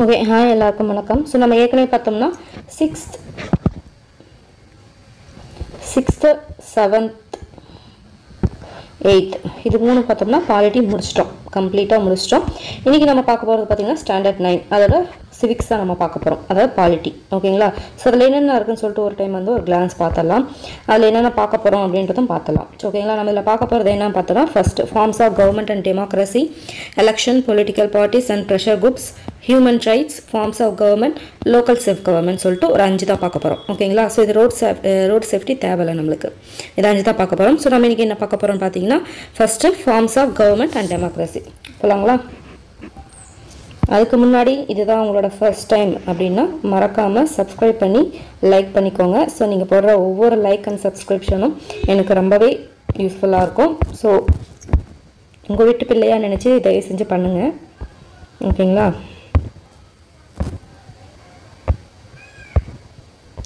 Okay, hi எல்லாருக்கும் வணக்கம். So நம்ம ஏற்கனவே பார்த்தோம்னா சிக்ஸ்த், 7th, 8th இது 3 பார்த்தோம்னா பாலிட்டி முடிச்சிட்டோம், கம்ப்ளீட்டாக முடிச்சிட்டோம். இன்றைக்கி நம்ம பார்க்க போகிறது பார்த்திங்கன்னா ஸ்டாண்டர்ட் 9, அதோட சிவிக்ஸ் தான் நம்ம பார்க்க போகிறோம், அதாவது பாலிட்டி. ஓகேங்களா? ஸோ அதில் என்னென்ன இருக்குன்னு சொல்லிட்டு ஒரு டைம் வந்து ஒரு கிளான்ஸ் பார்த்துடலாம். அதில் என்னென்ன பார்க்க போகிறோம் அப்படின்றதும் பார்த்துலாம். ஓகேங்களா? நம்ம இதில் பார்க்க போகிறது என்னன்னு பார்த்தோம்னா, first forms of government and democracy, election, political parties and pressure groups, human rights, forms of government, local self government சொல்லிட்டு ஒரு 5 தான் பார்க்க போகிறோம். ஓகேங்களா? ஸோ இது ரோட் சேஃப்டி தேவையில்லை நம்மளுக்கு, இது 5 தான் பார்க்க போகிறோம். ஸோ நம்ம இன்றைக்கி என்ன பார்க்க போகிறோம்னு பார்த்தீங்கன்னா, first forms of government and democracy போகலாங்களா? அதுக்கு முன்னாடி இதுதான் உங்களோட ஃபர்ஸ்ட் டைம் அப்படின்னா மறக்காமல் சப்ஸ்கிரைப் பண்ணி லைக் பண்ணிக்கோங்க. ஸோ நீங்கள் போடுற ஒவ்வொரு லைக் அண்ட் சப்ஸ்கிரிப்ஷனும் எனக்கு ரொம்பவே யூஸ்ஃபுல்லாக இருக்கும். ஸோ உங்கள் வீட்டு பிள்ளையாக நினச்சி தயவு செஞ்சு பண்ணுங்கள். ஓகேங்களா?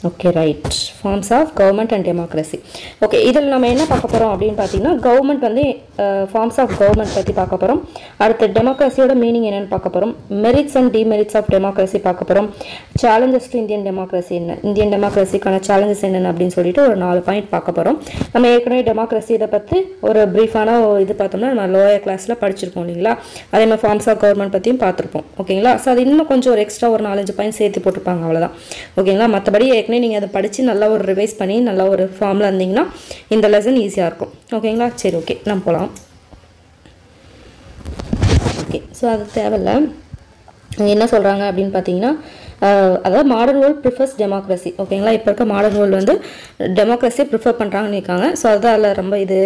Okay, right. Forms of government and democracy. Okay, இதில் நம்ம என்ன பார்க்க போகிறோம் அப்படின்னு பார்த்தீங்கன்னா, கவர்மெண்ட் வந்து ஃபார்ம்ஸ் ஆஃப் கவர்மெண்ட் பற்றி பார்க்க போகிறோம். அடுத்து டெமோக்ரஸியோட மீனிங் என்னென்னு பார்க்க போகிறோம். Merits and demerits of democracy பார்க்க போகிறோம். சேலஞ்சஸ் டு இந்தியன் டெமோக்ரஸி என்ன, இந்தியன் டெமோக்ரஸிக்கான சேலஞ்சஸ் என்னென்ன அப்படின்னு சொல்லிட்டு ஒரு 4 பாயிண்ட் பார்க்க போகிறோம். நம்ம ஏற்கனவே டெமோக்ரஸி இதை பற்றி ஒரு ப்ரீஃபான இது பார்த்தோம்னா நம்ம லோயர் கிளாஸில் படிச்சிருப்போம் இல்லைங்களா? அதே மாதிரி ஃபார்ம்ஸ் ஆஃப் கவர்மெண்ட் பற்றியும் பார்த்துருப்போம். ஓகேங்களா? ஸோ அது இன்னும் கொஞ்சம் ஒரு எக்ஸ்ட்ரா ஒரு 4-5 பாயிண்ட் சேர்த்து போட்டிருப்பாங்க, அவ்வளோதான். ஓகேங்களா? மற்றபடி நீங்கள் அதை படித்து நல்லா ஒரு ரிவைஸ் பண்ணி நல்லா ஒரு ஃபார்மில் இருந்தீங்கன்னா இந்த லெசன் ஈஸியாக இருக்கும். ஓகேங்களா? சரி, ஓகே, நம்ம போகலாம். ஓகே, ஸோ அது தேவையில்லை. என்ன சொல்கிறாங்க அப்படின்னு பார்த்தீங்கன்னா, அதாவது மாடர்ன் வேர்ல்ட் ப்ரிஃபர்ஸ் டெமோக்ரஸி. ஓகேங்களா? இப்போ இருக்க மாடர்ன் வேர்ல்டு வந்து டெமோக்ரஸியை ப்ரிஃபர் பண்ணுறாங்கன்னு இருக்காங்க. ஸோ அதுதான் அதில் ரொம்ப இது,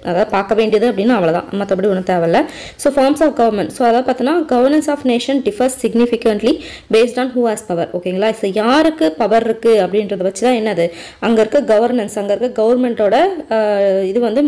அதாவது பார்க்க வேண்டியது அப்படின்னு அவ்வளோதான், மற்றபடி ஒன்றும் தேவையில்லை. So forms of government. So அதாவது பார்த்தோன்னா, governance of nation differs significantly based on who has power. ஓகேங்களா? ஸோ யாருக்கு பவர் இருக்குது அப்படின்றத வச்சு தான் என்னது அங்கே இருக்க கவர்னன்ஸ், அங்கே இருக்க கவர்மெண்ட்டோட இது வந்து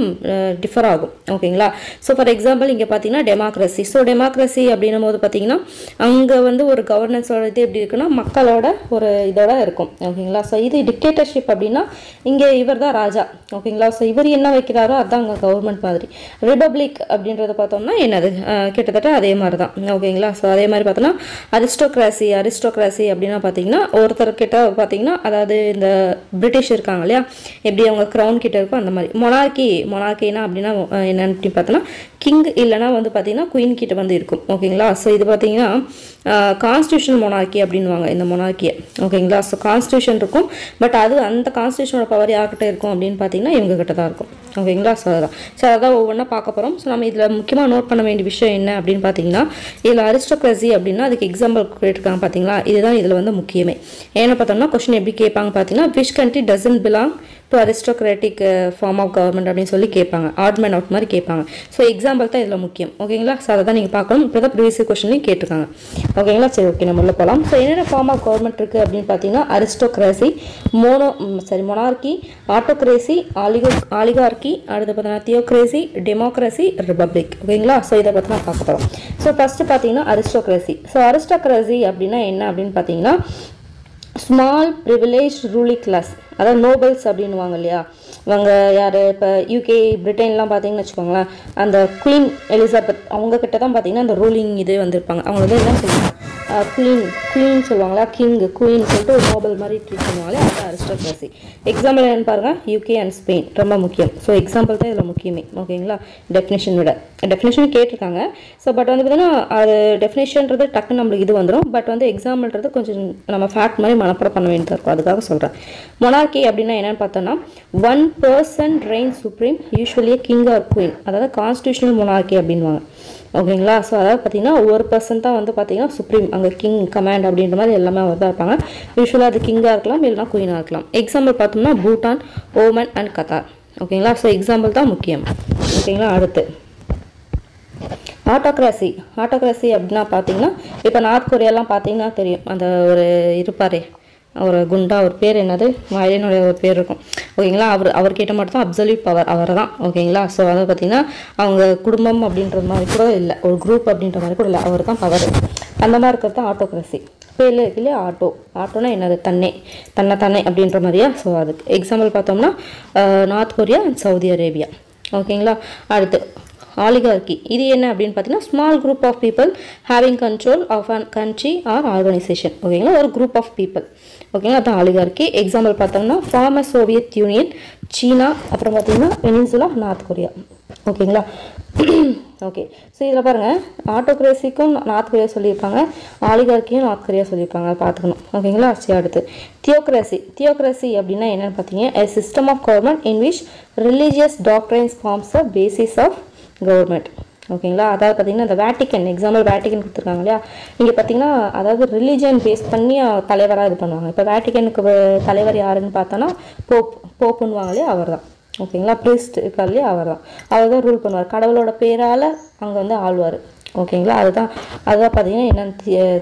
டிஃபர் ஆகும். ஓகேங்களா? ஸோ ஃபார் எக்ஸாம்பிள் இங்கே பார்த்தீங்கன்னா டெமோக்ரஸி. ஸோ டெமோக்ரஸி அப்படின்னும் போது பார்த்தீங்கன்னா அங்கே வந்து ஒரு கவர்னன்ஸோட இது எப்படி இருக்குன்னா மக்களோட ஒரு இதோட இருக்கும். ஓகேங்களா? ஸோ இது டிக்டேட்டர்ஷிப் அப்படின்னா இங்கே இவர் தான் ராஜா. ஓகேங்களா? ஸோ இவர் என்ன வைக்கிறாரோ அதுதான் அங்கே கவர்மெண்ட் மாதிரி. ரிபப்ளிக் அப்படின்றத பார்த்தோம்னா என்னது கிட்டத்தட்ட அதே மாதிரி தான். ஓகேங்களா? ஸோ அதே மாதிரி பார்த்தோன்னா அரிஸ்டோக்ராசி அப்படின்னா பார்த்தீங்கன்னா ஒருத்தர்கிட்ட பார்த்தீங்கன்னா, அதாவது இந்த பிரிட்டிஷ் இருக்காங்க இல்லையா, எப்படி அவங்க க்ரௌன் கிட்ட இருக்கும் அந்த மாதிரி. மொனார்க்கினா அப்படின்னா என்னன்னு பார்த்தோன்னா கிங் இல்லைனா வந்து பார்த்தீங்கன்னா குயின் கிட்ட வந்து இருக்கும். ஓகேங்களா? ஸோ இது பார்த்தீங்கன்னா கான்ஸ்டியூஷனல் மொனார்க்கி அப்படின்வாங்க இந்த மொனார்க்கியை. ஓகேங்களா? ஸோ கான்ஸ்டியூஷன் இருக்கும், பட் அது அந்த கான்ஸ்டியூஷனோட பவர் யார்கிட்ட இருக்கும் அப்படின்னு பார்த்தீங்கன்னா இவங்க கிட்ட தான் இருக்கும். ஓகேங்களா? ஸோ அதான் ஒவ்வொன்றா பார்க்க போகிறோம். ஸோ நம்ம இதில் முக்கியமாக நோட் பண்ண வேண்டிய விஷயம் என்ன அப்படின்னு பார்த்தீங்கன்னா, இதில் அரிஸ்டோக்ரஸி அப்படின்னா அதுக்கு எக்ஸாம்பிள் கேட்டிருக்காங்க பார்த்தீங்களா, இதுதான் இதில் வந்து முக்கியமே. ஏன்னா பார்த்தோம்னா கொஸ்டின் எப்படி கேட்பாங்க பார்த்தீங்கன்னா, which country doesn't belong to aristocratic form of government அப்படின்னு சொல்லி கேட்பாங்க, ஆட் மேன் அவுட் மாதிரி கேட்பாங்க. ஸோ எக்ஸாம்பிள் தான் இதில் முக்கியம். ஓகேங்களா? ஸோ அதை தான் நீங்கள் பார்க்கணும். இப்போ தான் ப்ரீவியஸ் கொஸ்டினையும் கேட்டிருக்காங்க. ஓகேங்களா? சரி, ஓகே, நம்ம உள்ள போகலாம். ஸோ என்னென்ன ஃபார்ம் ஆஃப் கவர்மெண்ட் இருக்குது அப்படின்னு பார்த்தீங்கன்னா, அரிஸ்டோக்ரஸி, மொனார்க்கி, ஆட்டோக்ரேசி, ஆலிகார்கி, அடுத்து பார்த்தீங்கன்னா தியோக்ரேசி, டெமோக்ரஸி, ரிபப்ளிக். ஓகேங்களா? ஸோ இதை பற்றி நான் பார்க்க போகிறோம். ஸோ ஃபஸ்ட்டு பார்த்தீங்கன்னா அரிஸ்டோக்ரஸி. ஸோ அரிஸ்டோக்ரஸி அப்படின்னா என்ன அப்படின்னு பார்த்தீங்கன்னா, ஸ்மால் ப்ரிவிலேஜ் ரூலிங் கிளாஸ், அதாவது நோபல்ஸ் அப்படின்வாங்க இல்லையா. இவங்க யார், இப்போ யூகே பிரிட்டன்லாம் பார்த்தீங்கன்னு வச்சுக்கோங்களேன், அந்த குயின் எலிசபெத் அவங்க கிட்ட தான் பார்த்தீங்கன்னா அந்த ரூலிங் இது வந்திருப்பாங்க. அவங்க வந்து என்ன சொல்லுவாங்க, குயின் சொல்லுவாங்களா, குயின் சொல்லிட்டு ஒரு நோபல் மாதிரி ட்ரீட் பண்ணுவாங்களே, அதுதான் அரிஸ்டோக்ரஸி. எக்ஸாம்பிள் என்னன்னு பாருங்கள், யூகே அண்ட் ஸ்பெயின் ரொம்ப முக்கியம். ஸோ எக்ஸாம்பிள் தான் இதில் முக்கியமே. ஓகேங்களா? டெஃபினேஷன் கேட்டிருக்காங்க. ஸோ பட் வந்து பார்த்தீங்கன்னா அது டெஃபினேஷன்றது டக்குன்னு நம்மளுக்கு இது வந்துடும், பட் வந்து எக்ஸாம்பிள்ன்றது கொஞ்சம் நம்ம ஃபேக்ட் மாதிரி மனப்பாடம் பண்ண வேண்டியதாக இருக்கும், அதுக்காக சொல்கிறேன். மொனார்க்கி அப்படின்னா என்னென்னு பார்த்தோன்னா, one person reign supreme, usually king or queen, அதாவது கான்ஸ்டியூஷனல் மொனார்க்கி அப்படின்வாங்க. ஓகேங்களா? ஸோ அதாவது பார்த்தீங்கன்னா ஒரு பர்சன் தான் வந்து பார்த்தீங்கன்னா சுப்ரீம், அங்கே கிங் கமாண்ட் அப்படின்ற மாதிரி எல்லாமே அவர் தான் இருப்பாங்க. யூஸ்வலாக அது கிங்காக இருக்கலாம், இல்லைனா குயினாக இருக்கலாம். எக்ஸாம்பிள் பார்த்தோம்னா பூட்டான், ஓமன் அண்ட் கத்தார். ஓகேங்களா? ஸோ எக்ஸாம்பிள் தான் முக்கியம். ஓகேங்களா? அடுத்து ஆட்டோக்ரஸி அப்படின்னா பார்த்தீங்கன்னா, இப்போ நார்த் கொரியாலாம் பார்த்தீங்கன்னா தெரியும், அந்த ஒரு இருப்பாரே ஒரு குண்டா, ஒரு பேர் என்னது, வயலினுடைய ஒரு பேர் இருக்கும். ஓகேங்களா? அவர்கிட்ட மட்டும் தான் அப்சல்யூட் பவர், அவர் தான். ஓகேங்களா? ஸோ அதை பார்த்தீங்கன்னா அவங்க குடும்பம் அப்படின்றது மாதிரி கூட இல்லை, ஒரு குரூப் அப்படின்ற மாதிரி கூட இல்லை, அவர் தான் பவர். அந்த மாதிரி இருக்கிறது தான் ஆட்டோக்ரஸி. பேர்ல இருக்கு இல்லையா, ஆட்டோனா என்னது, தன்னை அப்படின்ற மாதிரியா. ஸோ அதுக்கு எக்ஸாம்பிள் பார்த்தோம்னா north Korea and Saudi Arabia. ஓகேங்களா? அடுத்து oligarchy இது என்ன அப்படின்னு பார்த்தீங்கன்னா small group of people having control of a country or organization ஓகேங்களா ஒரு group of people ஓகேங்களா அதான் oligarchy எக்ஸாம்பிள் பார்த்தோம்னா former Soviet Union சீனா அப்புறம் பார்த்தீங்கன்னா பெனின்சுலா நார்த் கொரியா ஓகேங்களா ஓகே ஸோ இதில் பாருங்கள் ஆட்டோக்ரேசிக்கும் நார்த் கொரியா சொல்லியிருப்பாங்க ஆலிகார்க்கியும் நார்த் கொரியா சொல்லியிருப்பாங்க பார்த்துக்கணும் ஓகேங்களா சரி அடுத்து தியோக்ரஸி அப்படின்னா என்னென்னு பார்த்தீங்க a system of government in which religious doctrines forms the basis of government ஓகேங்களா அதாவது பார்த்தீங்கன்னா இந்த வேட்டிக்கன் எக்ஸாம்பிள் வேட்டிக்கன் கொடுத்துருக்காங்க இல்லையா இங்கே பார்த்தீங்கன்னா அதாவது ரிலீஜியன் பேஸ் பண்ணி தலைவராக இது பண்ணுவாங்க இப்போ வேட்டிக்கனுக்கு தலைவர் யாருன்னு பார்த்தோன்னா போப்புன்னுவாங்க இல்லையா அவர் தான் ஓகேங்களா ப்ரீஸ்ட் இருக்கார் இல்லையா அவர் தான் ரூல் பண்ணுவார் கடவுளோட பேரால் அங்கே வந்து ஆள்வார் ஓகேங்களா அதுதான் பார்த்தீங்கன்னா என்னென்னு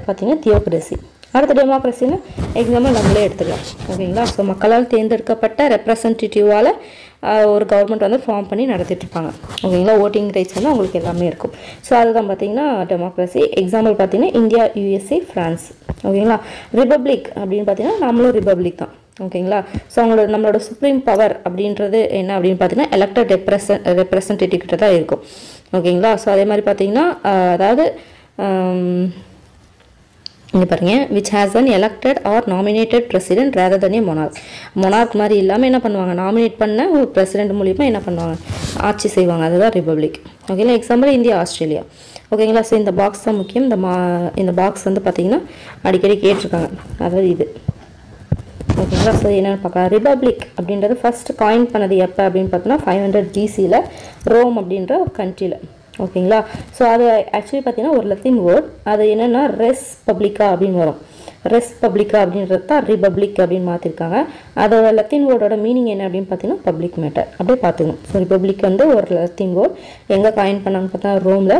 பார்த்தீங்கன்னா தியோக்ரஸி அடுத்த டெமோக்ரஸின்னு எக்ஸாம்பிள் நம்மளே எடுத்துக்கலாம் ஓகேங்களா ஸோ மக்களால் தேர்ந்தெடுக்கப்பட்ட ரெப்ரசன்டேட்டிவால் ஒரு கவர்மெண்ட் வந்து ஃபார்ம் பண்ணி நடத்திட்டுருப்பாங்க ஓகேங்களா ஓட்டிங் ரைட்ஸ் வந்து அவங்களுக்கு எல்லாமே இருக்கும் ஸோ அதுதான் பார்த்தீங்கன்னா டெமோக்ரஸி எக்ஸாம்பிள் பார்த்தீங்கன்னா இந்தியா யூஎஸ்ஏ ஃப்ரான்ஸ் ஓகேங்களா ரிப்பப்ளிக் அப்படின்னு பார்த்தீங்கன்னா நம்மளும் ரிப்பப்ளிக் தான் ஓகேங்களா ஸோ நம்மளோட சுப்ரீம் பவர் அப்படின்றது என்ன அப்படின்னு பார்த்தீங்கன்னா எலெக்டட் ரெப்ரசன்டேட்டிவ் கிட்ட தான் இருக்கும் ஓகேங்களா ஸோ அதே மாதிரி பார்த்தீங்கன்னா அதாவது இங்கே பாருங்க which has an elected or nominated president rather than a monarch மாதிரி இல்லாமல் என்ன பண்ணுவாங்க நாமினேட் பண்ண ஒரு பிரசிடென்ட் மூலியமாக என்ன பண்ணுவாங்க ஆட்சி செய்வாங்க அதுதான் ரிப்பப்ளிக் ஓகேங்களா எக்ஸாம்பிள் இந்தியா ஆஸ்திரேலியா ஓகேங்களா ஸோ இந்த பாக்ஸ் தான் முக்கியம் இந்த பாக்ஸ் வந்து பார்த்தீங்கன்னா அடிக்கடி கேட்டிருக்காங்க அதாவது இது ஓகேங்களா ஸோ என்னென்னு பார்க்கலாம் ரிப்பப்ளிக் அப்படின்றது ஃபர்ஸ்ட் காயின் பண்ணது எப்போ அப்படின்னு பார்த்தோன்னா 500 BCயில் ரோம் அப்படின்ற ஒரு கண்ட்ரியில் ஓகேங்களா ஸோ அது ஆக்சுவலி பார்த்தீங்கன்னா ஒரு லத்தீன் வேர்ட் அது என்னென்னா ரெஸ் பப்ளிக்கா அப்படின்னு வரும் ரெஸ் பப்ளிக்கா அப்படின்றது தான் ரிப்பப்ளிக் அப்படின்னு மாற்றிருக்காங்க அதோட லத்தீன் வேர்டோட மீனிங் என்ன அப்படின்னு பார்த்தீங்கன்னா பப்ளிக் மேட்டர் அப்படியே பார்த்துக்கணும் ஸோ ரிப்பப்ளிக் வந்து ஒரு லத்தீன் வேர்ட் எங்கே காயின் பண்ணாங்கன்னு பார்த்தா ரோமில்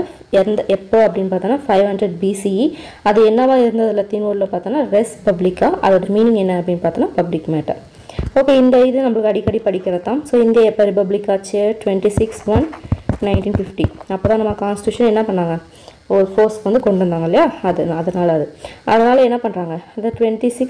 எப்போ அப்படின்னு பார்த்தோன்னா 500 BCE அது என்னவா இருந்தது லத்தீன் வேர்டில் பார்த்தோன்னா ரெஸ் பப்ளிக்கா அதோட மீனிங் என்ன அப்படின்னு பார்த்தோன்னா பப்ளிக் மேட்டர் ஓகே இந்த இது நம்மளுக்கு அடிக்கடி படிக்கிறது தான் ஸோ இந்தியா எப்போ ரிப்பப்ளிக் ஆச்சு 26/1/1950 அப்போ தான் நம்ம கான்ஸ்டியூஷன் என்ன பண்ணாங்க ஒரு ஃபோர்ஸ் வந்து கொண்டு வந்தாங்க இல்லையா அதனால் என்ன பண்ணுறாங்க இந்த 26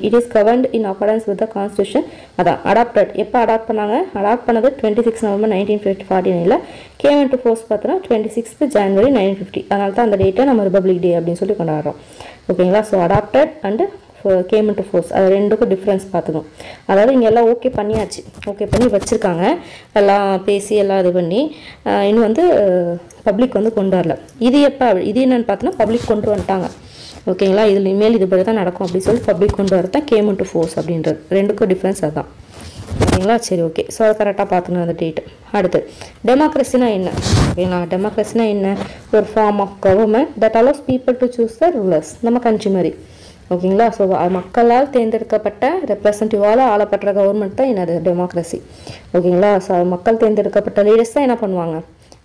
it is governed in accordance with the constitution அதான் அடாப்டட் எப்போ அடாப்ட் பண்ணாங்க அடாப்ட் பண்ணது 26 நவம்பர் 1949 கேம் இன்டு ஃபோர்ஸ் பார்த்தோன்னா 26 ஜனவரி 1950 அதனால தான் அந்த டேட்டை நம்ம ரிப்பப்ளிக் டே அப்படின்னு சொல்லி கொண்டாடுறோம் ஓகேங்களா so adapted and came into force அது ரெண்டுக்கும் டிஃப்ரென்ஸ் பார்த்துக்கணும் அதாவது இங்கே எல்லாம் ஓகே பண்ணியாச்சு ஓகே பண்ணி வச்சுருக்காங்க எல்லாம் பேசி எல்லாம் இது பண்ணி இன்னும் வந்து பப்ளிக் வந்து கொண்டு வரல இது எப்போ இது என்னென்னு பார்த்தோன்னா பப்ளிக் கொண்டு வந்துட்டாங்க ஓகேங்களா இதில் இனிமேல் இதுபடி தான் நடக்கும் அப்படின்னு சொல்லி பப்ளிக் கொண்டு வரது தான் கேம் இன்டு ஃபோர்ஸ் அப்படின்றது ரெண்டுக்கும் டிஃப்ரென்ஸ் அதுதான் ஓகேங்களா சரி ஓகே ஸோ அதை கரெக்டாக பார்த்துக்கணும் அந்த டேட்டு அடுத்து டெமோக்ரஸினா என்ன ஓகேங்களா டெமோக்ரஸினா என்ன ஒரு form of government that allows people to choose the rulers நம்ம கண்ட்ரி மாதிரி ஓகேங்களா ஸோ மக்களால் தேர்ந்தெடுக்கப்பட்ட ரெப்ரசன்டேட்டிவால் ஆளப்படுற கவர்மெண்ட் தான் என்னது டெமோக்ரஸி ஓகேங்களா ஸோ மக்கள் தேர்ந்தெடுக்கப்பட்ட லீடர்ஸ் தான் என்ன பண்ணுவாங்க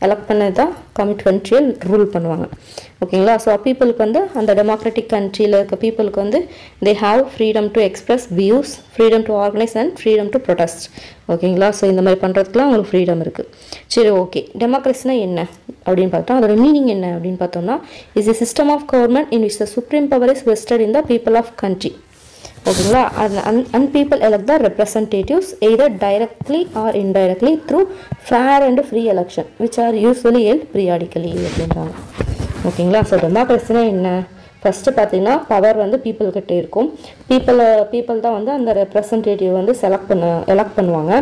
எலெக்ட் பண்ணது தான் கண்ட்ரியில் ரூல் பண்ணுவாங்க ஓகேங்களா ஸோ பீப்புளுக்கு வந்து அந்த டெமோக்ராட்டிக் கண்ட்ரியில் இருக்க பீப்புளுக்கு வந்து they have freedom to express views freedom to organise and freedom to protest ஓகேங்களா ஸோ இந்த மாதிரி பண்ணுறதுக்குலாம் அவங்களுக்கு ஃப்ரீடம் இருக்குது சரி ஓகே டெமோக்ரஸினா என்ன அப்படின்னு பார்த்தோம் அதோட மீனிங் என்ன அப்படின்னு பார்த்தோம்னா is a system of government in which the supreme power is vested in the people of country ஓகேங்களா and people elect the representatives either directly or indirectly through fair and free election which are usually held periodically அப்படின்றாங்க ஓகேங்களா so டெமோக்ரஸினா என்ன first பார்த்தீங்கன்னா power வந்து பீப்புள்கிட்ட இருக்கும் people தான் வந்து அந்த ரெப்ரசன்டேட்டிவ் வந்து எலெக்ட் பண்ணுவாங்க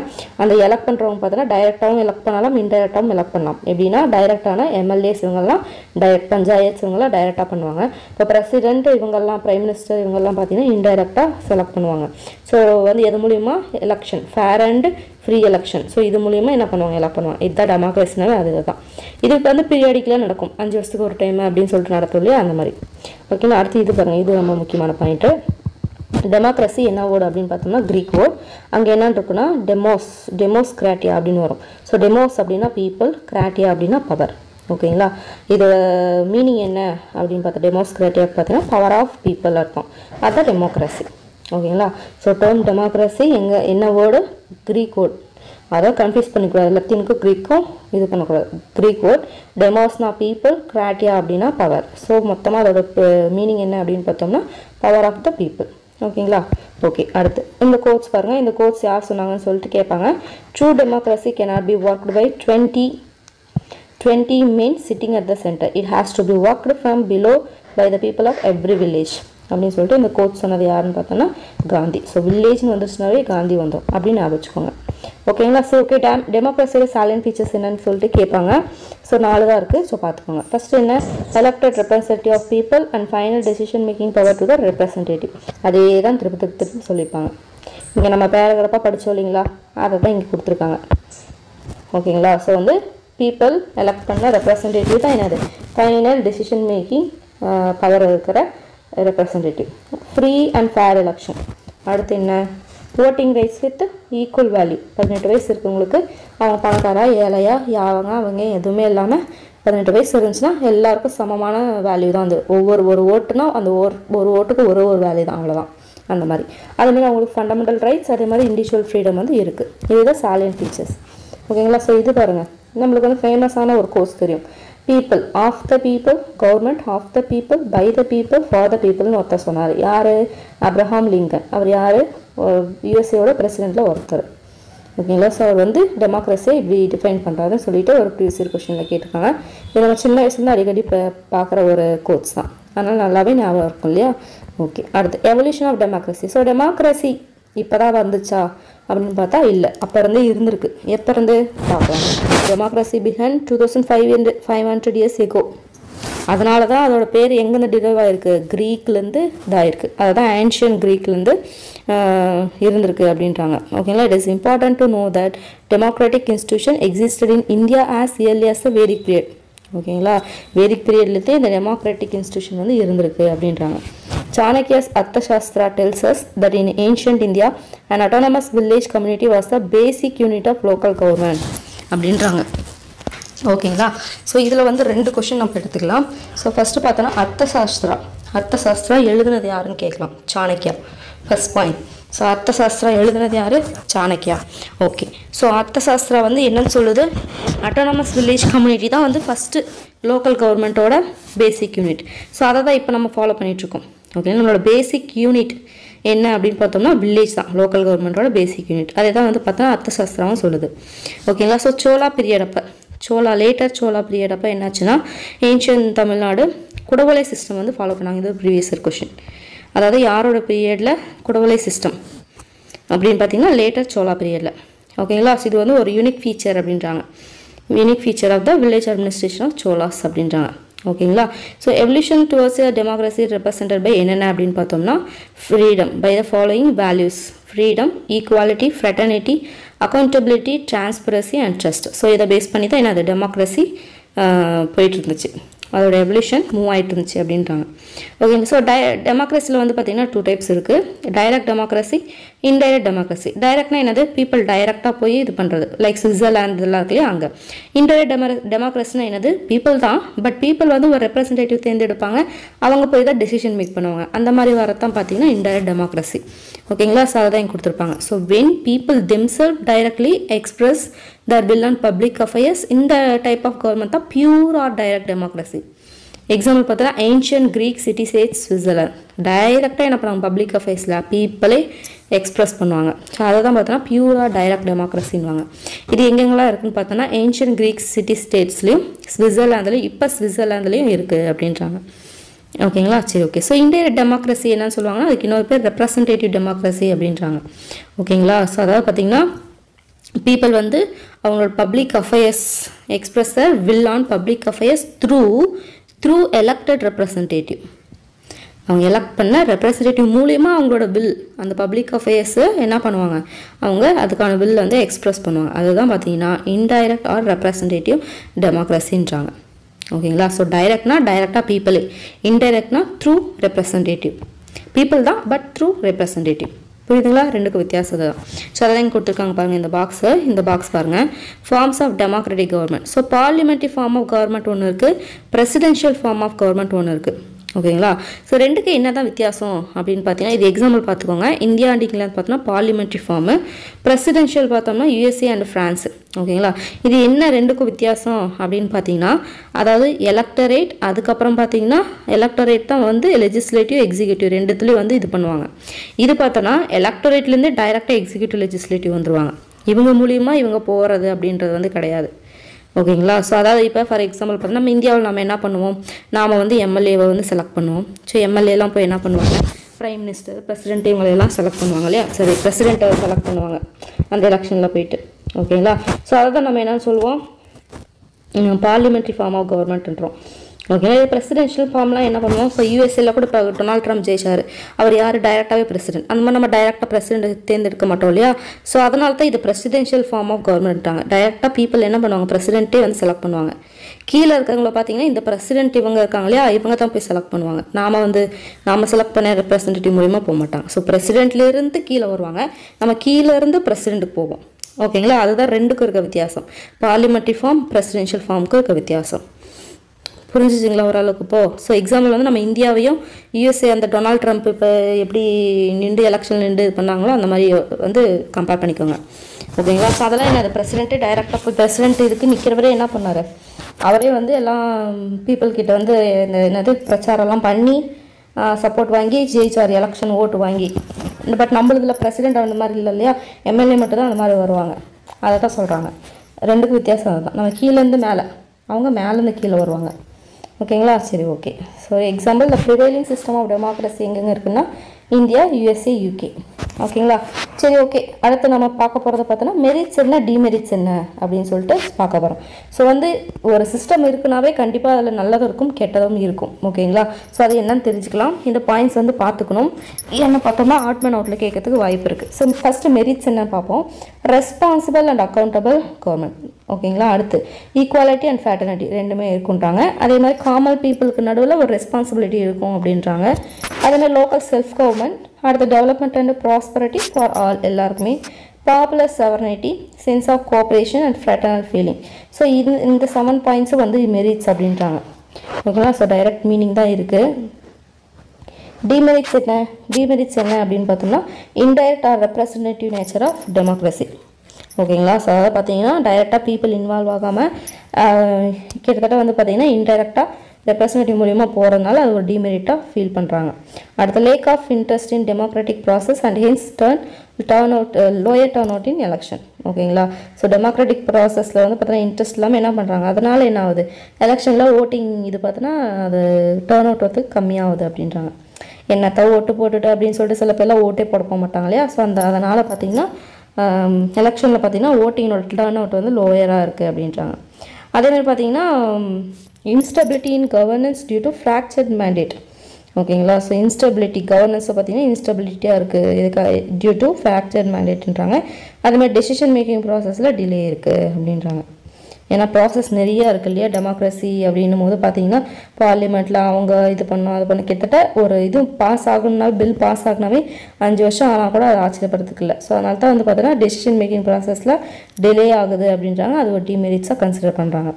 அந்த எலெக்ட் பண்ணுறவங்க பார்த்தீங்கன்னா டைரெக்டாகவும் எலெக்ட் பண்ணலாம் இன்டைரக்டாகவும் எலெக்ட் பண்ணலாம் எப்படின்னா டைரெக்டான எம்எல்ஏஸ் இவங்கெல்லாம் பஞ்சாயத்து இவங்கெல்லாம் டைரெக்டாக பண்ணுவாங்க இப்போ பிரசிடென்ட் இவங்கெல்லாம் பிரைம் மினிஸ்டர் இவங்கெல்லாம் பார்த்தீங்கன்னா இன்டைரக்டாக செலக்ட் பண்ணுவாங்க ஸோ வந்து எது மூலிமா election fair and free election so இது மூலிமா என்ன பண்ணுவாங்க எலெக்ட் பண்ணுவாங்க இதுதான் டெமோக்ரஸினாவே அதுதான் இதுக்கு வந்து பீரியாடிக்கலாக நடக்கும் 5 வருஷத்துக்கு ஒரு டைம் அப்படின்னு சொல்லிட்டு நடத்தும் இல்லையா அந்த மாதிரி ஓகேங்களா அடுத்து இது பாருங்கள் இது ரொம்ப முக்கியமான பாயிண்ட்டு டெமோக்ரஸி என்ன வேர்டு அப்படின்னு பார்த்தோம்னா க்ரீக் வேர்ட் அங்கே என்னன்னு இருக்குன்னா டெமோஸ் கிராட்டியா அப்படின்னு வரும் ஸோ டெமோஸ் அப்படின்னா பீப்புள் கிராட்டியா அப்படின்னா பவர் ஓகேங்களா இதோட மீனிங் என்ன அப்படின்னு பார்த்தா டெமோஸ் கிராட்டியா பார்த்தீங்கன்னா பவர் ஆஃப் பீப்புள் அர்த்தம் அதுதான் டெமோக்ரஸி ஓகேங்களா ஸோ டேர்ம் டெமோக்ரஸி என்ன வேர்டு க்ரீக் வேர்ட் அதை கன்ஃபியூஸ் பண்ணிக்கூடாது லத்தீனுக்கும் க்ரீக்கும் இது பண்ணக்கூடாது க்ரீக் வேர்ட் டெமோஸ்னா பீப்புள் கிராட்டியா அப்படின்னா பவர் ஸோ மொத்தமாக அதோட மீனிங் என்ன அப்படின்னு பார்த்தோம்னா பவர் ஆஃப் த பீப்புள் ஓகேங்களா ஓகே அடுத்து இந்த கோட்ஸ் பாருங்கள் இந்த கோட்ஸ் யார் சொன்னாங்கன்னு சொல்லிட்டு கேட்பாங்க true democracy cannot be worked by 20 20 men sitting at the center. It has to be worked from below by the people of every village. அப்படின்னு சொல்லிட்டு இந்த கோட் சொன்னது யாருன்னு பார்த்தோன்னா காந்தி. ஸோ வில்லேஜ்னு வந்துச்சுனாவே காந்தி வந்தோம் அப்படின்னு ஞாபகம் வச்சுக்கோங்க. ஓகேங்களா? ஸோ ஓகே, டெமோக்ரஸியோட சாலியன்ட் ஃபீச்சர்ஸ் என்னன்னு சொல்லிட்டு கேட்பாங்க. ஸோ 4 தான் இருக்குது. ஸோ பார்த்துக்கோங்க. ஃபஸ்ட்டு என்ன? Elected representative of people and final decision making power to the representative. அதே தான் திருப்பி சொல்லியிருப்பாங்க. இங்கே நம்ம பேராகிராஃபாக படித்தோம் இல்லைங்களா, அதை தான் இங்கே கொடுத்துருக்காங்க. ஓகேங்களா? ஸோ வந்து பீப்புள் எலெக்ட் பண்ண ரெப்ரசன்டேட்டிவ் தான் என்னது? ஃபைனல் டெசிஷன் மேக்கிங் பவர் இருக்கிற representative. Free and fair election. அடுத்து என்ன? Voting rights with equal value. 18 வயசு இருக்கவங்களுக்கு அவங்க பணக்காரா ஏழையா யாவங்க அவங்க எதுவுமே இல்லாமல் 18 வயசு இருந்துச்சுன்னா எல்லாருக்கும் சமமான வேல்யூ தான். அது ஒரு ஓட்டுனா அந்த ஒரு ஓட்டுக்கு ஒரு வேல்யூ தான், அவ்வளோதான். அந்த மாதிரி அதேமாதிரி அவங்களுக்கு ஃபண்டமெண்டல் ரைட்ஸ், அதே மாதிரி இண்டிவிஜுவல் ஃப்ரீடம் வந்து இருக்குது. இதுதான் சாலியன்ட் ஃபீச்சர்ஸ். ஓகேங்களா? ஸோ இது பாருங்கள், நம்மளுக்கு வந்து ஃபேமஸான ஒரு கோர்ஸ் தெரியும். People, of the people, government, of the people, by the people, for the பீப்புள்னு ஒருத்தர் சொன்னார். யார்? Abraham Lincoln. அவர் யார்? யூஎஸ்ஏவோட பிரசிடெண்ட்டில் ஒருத்தர். ஓகேங்களா? ஸோ அவர் வந்து டெமோக்ரஸியை இப்படி டிஃபைன் பண்ணுறாருன்னு சொல்லிட்டு ஒரு ப்ரீவியஸ் இயர் கொஸ்டினில் கேட்டிருக்காங்க. இது நம்ம சின்ன வயசுலேருந்து அடிக்கடி பார்க்குற ஒரு கோர்ஸ் தான், அதனால் நல்லாவே ஞாபகம் இருக்கும் இல்லையா? ஓகே, அடுத்து evolution of democracy. So democracy இப்போ தான் வந்துச்சா அப்படின்னு பார்த்தா இல்லை, அப்போ இருந்தே இருந்திருக்கு. எப்போ இருந்து பார்க்கலாம். Democracy begin 2500 years ago. அதனால தான் அதோட பேர் எங்கேருந்து டிரைவ் ஆகிருக்கு? க்ரீக்லேருந்து இதாகிருக்கு. அதுதான் ஆன்ஷியன் க்ரீக்லேருந்து இருந்திருக்கு அப்படின்றாங்க. ஓகேங்களா? It is important to know that democratic institution existed in India as early as the Vedic period. ஓகேங்களா? வேதிக் பீரியட்லேருந்தே இந்த டெமோக்ராட்டிக் இன்ஸ்டிடியூஷன் வந்து இருந்திருக்கு அப்படின்றாங்க. Chanakya's Arthashastra tells us that in ancient India, an autonomous village community was the basic unit of local government. அப்படின்றாங்க. ஓகேங்களா? So இதில் வந்து 2 question நம்ம எடுத்துக்கலாம். ஸோ ஃபஸ்ட்டு பார்த்தோன்னா அர்த்தசாஸ்திரா எழுதுனது யாருன்னு கேட்கலாம். Chanakya first point. So Arthashastra எழுதுனது யார்? சாணக்கியா. ஓகே, ஸோ அர்த்தசாஸ்திரா வந்து என்னன்னு சொல்லுது? அட்டானமஸ் வில்லேஜ் கம்யூனிட்டி தான் வந்து ஃபஸ்ட்டு லோக்கல் கவர்மெண்ட்டோட பேசிக் யூனிட். ஸோ அதை தான் இப்போ நம்ம ஃபாலோ பண்ணிகிட்ருக்கோம். ஓகே, நம்மளோட பேசிக் யூனிட் என்ன அப்படின்னு பார்த்தோம்னா வில்லேஜ் தான் லோக்கல் கவர்மெண்ட்டோட பேசிக் யூனிட். அதே தான் வந்து பார்த்தா அர்த்தசாஸ்திராவும் சொல்லுது. ஓகேங்களா? ஸோ லேட்டர் சோலா பீரியட் அப்போ என்னாச்சுன்னா ஏன்ஷியன் தமிழ்நாடு குடவோலை சிஸ்டம் வந்து ஃபாலோ பண்ணாங்க. இது ப்ரீவியஸ் இயர் கொஷின். அதாவது யாரோட பீரியடில் குடவோலை சிஸ்டம் அப்படின்னு பார்த்தீங்கன்னா லேட்டர் சோலா பீரியடில். ஓகேங்களா? ஸோ இது வந்து ஒரு யூனிக் ஃபீச்சர் அப்படின்றாங்க. Unique feature of the village administration of Cholas அப்படின்றாங்க. ஓகேங்களா? So evolution towards democracy represented by என்னென்ன அப்படின்னு பார்த்தோம்னா freedom by the following values: freedom, equality, fraternity, accountability, transparency and trust. So இதை பேஸ் பண்ணி தான் என்ன டெமோக்ரஸி போயிட்டு இருந்துச்சு, அதோட எவல்யூஷன் மூவ் ஆகிட்டு இருந்துச்சு அப்படின்றாங்க. ஓகேங்க. ஸோ டெமோக்ரஸியில் வந்து பார்த்திங்கன்னா 2 டைப்ஸ் இருக்குது. Direct democracy, indirect democracy. டைரக்ட்னா என்னது? பீப்புள் டைரெக்டாக போய் இது பண்ணுறது, லைக் சுவிட்சர்லாந்து இதெல்லாம் இருக்கு இல்லையா அங்கே. இன்டைரக்ட் டெமோக்ரஸினா என்னது? பீப்புள் தான், பட் பீப்புள் வந்து ஒரு ரெப்ரசன்டேட்டிவ் தேர்ந்தெடுப்பாங்க, அவங்க போய் தான் டெசிஷன் மேக் பண்ணுவாங்க. அந்த மாதிரி வரதான் பார்த்தீங்கன்னா இன்டைரக்ட் டெமோக்ரஸி. ஓகேங்களா? ஸோ அதை தான் இங்கே கொடுத்துருப்பாங்க. So when people themselves directly express their will on public affairs, இந்த டைப் ஆஃப் கவர்மெண்ட் தான் pure or direct democracy. Example பார்த்தோன்னா ancient Greek city states Switzerland டைரெக்டாக என்ன பண்ணுவாங்க? பப்ளிக் அஃபேர்ஸில் பீப்புளே எக்ஸ்பிரஸ் பண்ணுவாங்க. ஸோ அதை தான் பார்த்தோன்னா பியூராக டைரக்ட் டெமோக்ரஸின்வாங்க. இது எங்கெங்கெல்லாம் இருக்குதுன்னு பார்த்தோன்னா ஏன்ஷியன் கிரீக் சிட்டி ஸ்டேட்ஸ்லையும் சுவிட்சர்லாந்துலையும் இப்போ சுவிட்சர்லாந்துலேயும் இருக்குது அப்படின்றாங்க. ஓகேங்களா? சரி, ஓகே. ஸோ இன்டைரக்ட் டெமோக்ரஸி என்னன்னு சொல்லுவாங்கன்னா அதுக்கு இன்னொரு பேர் ரெப்ரசன்டேட்டிவ் டெமோக்ரஸி அப்படின்றாங்க. ஓகேங்களா? ஸோ அதாவது பார்த்திங்கன்னா பீப்புள் வந்து அவங்களோட public affairs express the will on public affairs through elected representative. அவங்க எலெக்ட் பண்ண ரெப்ரசன்டேட்டிவ் மூலிமா அவங்களோட வில் அந்த பப்ளிக் அஃபேர்ஸு என்ன பண்ணுவாங்க? அவங்க அதுக்கான வில் வந்து எக்ஸ்பிரஸ் பண்ணுவாங்க. அதுதான் பார்த்தீங்கன்னா இன்டைரக்ட் ஆர் ரெப்ரசன்டேட்டிவ் டெமோக்ரஸின்றாங்க. ஓகேங்களா? ஸோ டைரக்ட்னா டைரெக்டாக பீப்புளே, இன்டைரக்ட்னா த்ரூ ரெப்ரசன்டேட்டிவ். பீப்புள் தான் பட் த்ரூ ரெப்ரசன்டேட்டிவ். புரியுதுங்களா? 2க்கு வித்தியாசம் தான். ஸோ அதெல்லாம் இங்கே கொடுத்துருக்காங்க பாருங்கள். இந்த பாக்ஸ் பாருங்கள். Forms of democratic government. So parliamentary form of government ஒன்று இருக்குது, பிரசிடென்ஷியல் ஃபார்ம் ஆஃப் கவர்மெண்ட் ஒன்று இருக்குது. ஓகேங்களா? ஸோ 2க்கு என்ன தான் வித்தியாசம் அப்படின்னு பார்த்தீங்கன்னா இது எக்ஸாம்பிள் பார்த்துக்கோங்க. இந்தியா அண்ட் இங்கிலாந்து பார்த்தோம்னா பார்லிமெண்ட்ரி ஃபார்மு, பிரசிடென்ஷியல் பார்த்தோம்னா யூஎஸ்ஏ அண்ட் ஃப்ரான்ஸு. ஓகேங்களா? இது என்ன 2க்கும் வித்தியாசம் அப்படின்னு பார்த்தீங்கன்னா அதாவது எலக்டரேட், அதுக்கப்புறம் பார்த்தீங்கன்னா எலக்டரேட் தான் வந்து லெஜிஸ்லேட்டிவ் எக்ஸிக்யூட்டிவ் 2த்துலேயும் வந்து இது பண்ணுவாங்க. இது பார்த்தோன்னா எலக்டரேட்லேருந்து டைரெக்டாக எக்ஸிக்யூட்டிவ் லெஜிஸ்லேட்டிவ் வந்துருவாங்க. இவங்க மூலியமாக இவங்க போகிறது அப்படின்றது வந்து கிடையாது. ஓகேங்களா. ஸோ அதாவது இப்போ ஃபார் எக்ஸாம்பிள் பார்த்தீங்கன்னா நம்ம இந்தியாவில் நம்ம என்ன பண்ணுவோம், நாம் வந்து எம்எல்ஏவை வந்து செலக்ட் பண்ணுவோம். ஸோ எம்எல்ஏலாம் போய் என்ன பண்ணுவாங்க, பிரைம் மினிஸ்டர் பிரசிடென்ட் இவங்களெல்லாம் செலக்ட் பண்ணுவாங்க இல்லையா. சரி, பிரசிடெண்ட்டை செலக்ட் பண்ணுவாங்க அந்த எலெக்ஷனில் போயிட்டு. ஓகேங்களா. ஸோ அதை தான் நம்ம என்னென்னு சொல்லுவோம், பார்லிமெண்ட்ரி ஃபார்ம் ஆஃப் கவர்மெண்ட்ன்றோம். ஓகேங்களா. இது பிரசிடென்ஷியல் ஃபார்ம்லாம் என்ன பண்ணுவோம், இப்போ யூஎஸ்ஏல கூட இப்போ டொனால்ட் ட்ரம்ப் ஜெயிச்சார், அவர் யார், டைரெக்டாகவே பிரசிடென்ட். அந்த மாதிரி நம்ம டைரெக்டாக பிரசிடென்ட் தேர்ந்தெடுக்க மாட்டோம் இல்லையா. ஸோ அதனால தான் இது பிரசிடென்ஷியல் ஃபார்ம் ஆஃப் கவர்மெண்ட்டாங்க. டைரெக்டாக பீப்புள் என்ன பண்ணுவாங்க, பிரசிடென்ட்டே வந்து செலக்ட் பண்ணுவாங்க. கீழே இருக்கிறவங்கள பார்த்தீங்கன்னா இந்த பிரசிடென்ட் இவங்க இருக்காங்க இல்லையா, இவங்க தான் போய் செலக்ட் பண்ணுவாங்க. நாம் செலக்ட் பண்ண ரெப்ரசன்டேட்டிவ் மூலிமா போக மாட்டாங்க. ஸோ பிரசிடென்ட்லேருந்து கீழே வருவாங்க, நம்ம கீழேருந்து பிரசிடென்ட்டுக்கு போவோம். ஓகேங்களா. அதுதான் ரெண்டுக்கும் இருக்க வித்தியாசம், பார்லிமெண்ட்ரி ஃபார்ம் பிரசிடென்ஷியல் ஃபார்முக்கு இருக்க வித்தியாசம். புரிஞ்சிச்சிங்களா ஓரளவுக்கு இப்போ. ஸோ எக்ஸாம்பிள் வந்து நம்ம இந்தியாவையும் யூஎஸ்ஏ அந்த டொனால்ட் ட்ரம்ப் இப்போ எப்படி நின்று எலெக்ஷன் நின்று இது பண்ணாங்களோ அந்த மாதிரி வந்து கம்பேர் பண்ணிக்கோங்க. ஓகேங்களா. ஸோ அதெல்லாம் என்ன, டைரெக்டாக போய் பிரசிடென்ட் இதுக்கு நிற்கிறவரே என்ன பண்ணார், அவரே வந்து எல்லாம் பீப்புள் கிட்ட வந்து இந்த என்னது பிரச்சாரம்லாம் பண்ணி சப்போர்ட் வாங்கி ஜெயிச்சார், எலெக்ஷன் ஓட்டு வாங்கி. பட் நம்மளதில் பிரசிடென்ட் அந்த மாதிரி இல்லை இல்லையா, எம்எல்ஏ மட்டும் தான் அந்த மாதிரி வருவாங்க. அதை தான் சொல்கிறாங்க, ரெண்டுக்கும் வித்தியாசம் அதுதான். நம்ம கீழேருந்து மேலே, அவங்க மேலேருந்து கீழே வருவாங்க. ஓகேங்களா. சரி, okay. So example the prevailing system of democracy எங்கெங்கே இருக்குன்னா இந்தியா, யூஎஸ்ஏ, யூகே. ஓகேங்களா. சரி, ஓகே. அடுத்து நம்ம பார்க்க போகிறத பார்த்தோன்னா மெரிட்ஸ் என்ன, டிமெரிட்ஸ் என்ன அப்படின்னு சொல்லிட்டு பார்க்க போகிறோம். ஸோ வந்து ஒரு சிஸ்டம் இருக்குனாவே கண்டிப்பாக அதில் நல்லதும் இருக்கும் கெட்டதும் இருக்கும். ஓகேங்களா. ஸோ அது என்னன்னு தெரிஞ்சுக்கலாம். இந்த பாயிண்ட்ஸ் வந்து பார்த்துக்கணும். என்ன பார்த்தோம்னா ஆட்மன் அவுட்டில் கேட்கறதுக்கு வாய்ப்பு இருக்குது. ஸோ ஃபஸ்ட்டு மெரிட்ஸ் என்ன பார்ப்போம், ரெஸ்பான்சிபிள் அண்ட் அக்கௌண்டபிள் கவர்மெண்ட். ஓகேங்களா. அடுத்து ஈக்குவாலிட்டி அண்ட் ஃபேட்டர்னிட்டி ரெண்டுமே இருக்குன்றாங்க. அதே மாதிரி காமன் பீப்புளுக்கு நடுவில் ஒரு ரெஸ்பான்சிபிலிட்டி இருக்கும் அப்படின்றாங்க. அதே மாதிரி லோக்கல் செல்ஃப் கவர்மெண்ட், அடுத்து development and prosperity for all எல்லாருக்குமே, popular sovereignty, sense of cooperation and fraternal feeling. So இந்த 7 பாயிண்ட்ஸும் வந்து மெரிட்ஸ் அப்படின்றாங்க. ஓகேங்களா. ஸோ டைரக்ட் மீனிங் தான் இருக்குது. டிமெரிட்ஸ் என்ன அப்படின்னு பார்த்தோம்னா indirect or representative nature of democracy. ஓகேங்களா. ஸோ அதாவது பார்த்தீங்கன்னா டைரெக்டாக பீப்புள் இன்வால்வ் ஆகாமல் கிட்டத்தட்ட வந்து பார்த்தீங்கன்னா இன்டைரக்டாக ரெப்ரசன்டேட்டிவ் மூலியமாக போகிறதுனால அது ஒரு டிமெரிட்டாக ஃபீல் பண்ணுறாங்க. அடுத்த lack of interest in democratic process and hence lower turn out in election. ஓகேங்களா. ஸோ டெமோக்ராட்டிக் ப்ராசஸில் வந்து பார்த்தீங்கன்னா இன்ட்ரெஸ்ட் இல்லாமல் என்ன பண்ணுறாங்க, அதனால் என்ன ஆகுது, எலெக்ஷனில் ஓட்டிங் இது பார்த்தோன்னா அது டர்ன் அவுட் வந்து கம்மியாகுது அப்படின்றாங்க. என்னத்த ஓட்டு போட்டுட்டு அப்படின்னு சொல்லிட்டு சில பேர்லாம் ஓட்டே போட மாட்டாங்க இல்லையா. ஸோ அதனால் பார்த்தீங்கன்னா எலெக்ஷனில் பார்த்தீங்கன்னா ஓட்டிங்கோட டர்ன் அவுட் வந்து லோயராக இருக்குது அப்படின்றாங்க. அதேமாதிரி பார்த்தீங்கன்னா instability in governance due to fractured mandate. ஓகேங்களா. ஸோ இன்ஸ்டபிலிட்டி கவர்னன்ஸை பார்த்தீங்கன்னா இன்ஸ்டபிலிட்டியாக இருக்குது இதுக்கு டியூ டு ஃப்ராக்சர்ட் மேண்டேட்ன்றாங்க. அதுமாதிரி டெசிஷன் மேக்கிங் ப்ராசஸில் டிலே இருக்குது அப்படின்றாங்க. ஏன்னா ப்ராசஸ் நிறையா இருக்குது இல்லையா டெமோக்ரஸி அப்படின்னும் போது பார்த்தீங்கன்னா பார்லிமெண்ட்டில் அவங்க இது பண்ணோம் அது பண்ண கிட்டத்தட்ட ஒரு இது பாஸ் ஆகணும்னாலும் பில் பாஸ் ஆகினாவே 5 வருஷம் ஆனால் கூட அது ஆச்சரியப்படுறதுக்கு இல்லை. ஸோ அதனால தான் வந்து பார்த்தீங்கன்னா டெசிஷன் மேக்கிங் ப்ராசஸில் டிலே ஆகுது அப்படின்றாங்க. அது ஒரு டிமெரிட்ஸாக கன்சிடர் பண்ணுறாங்க.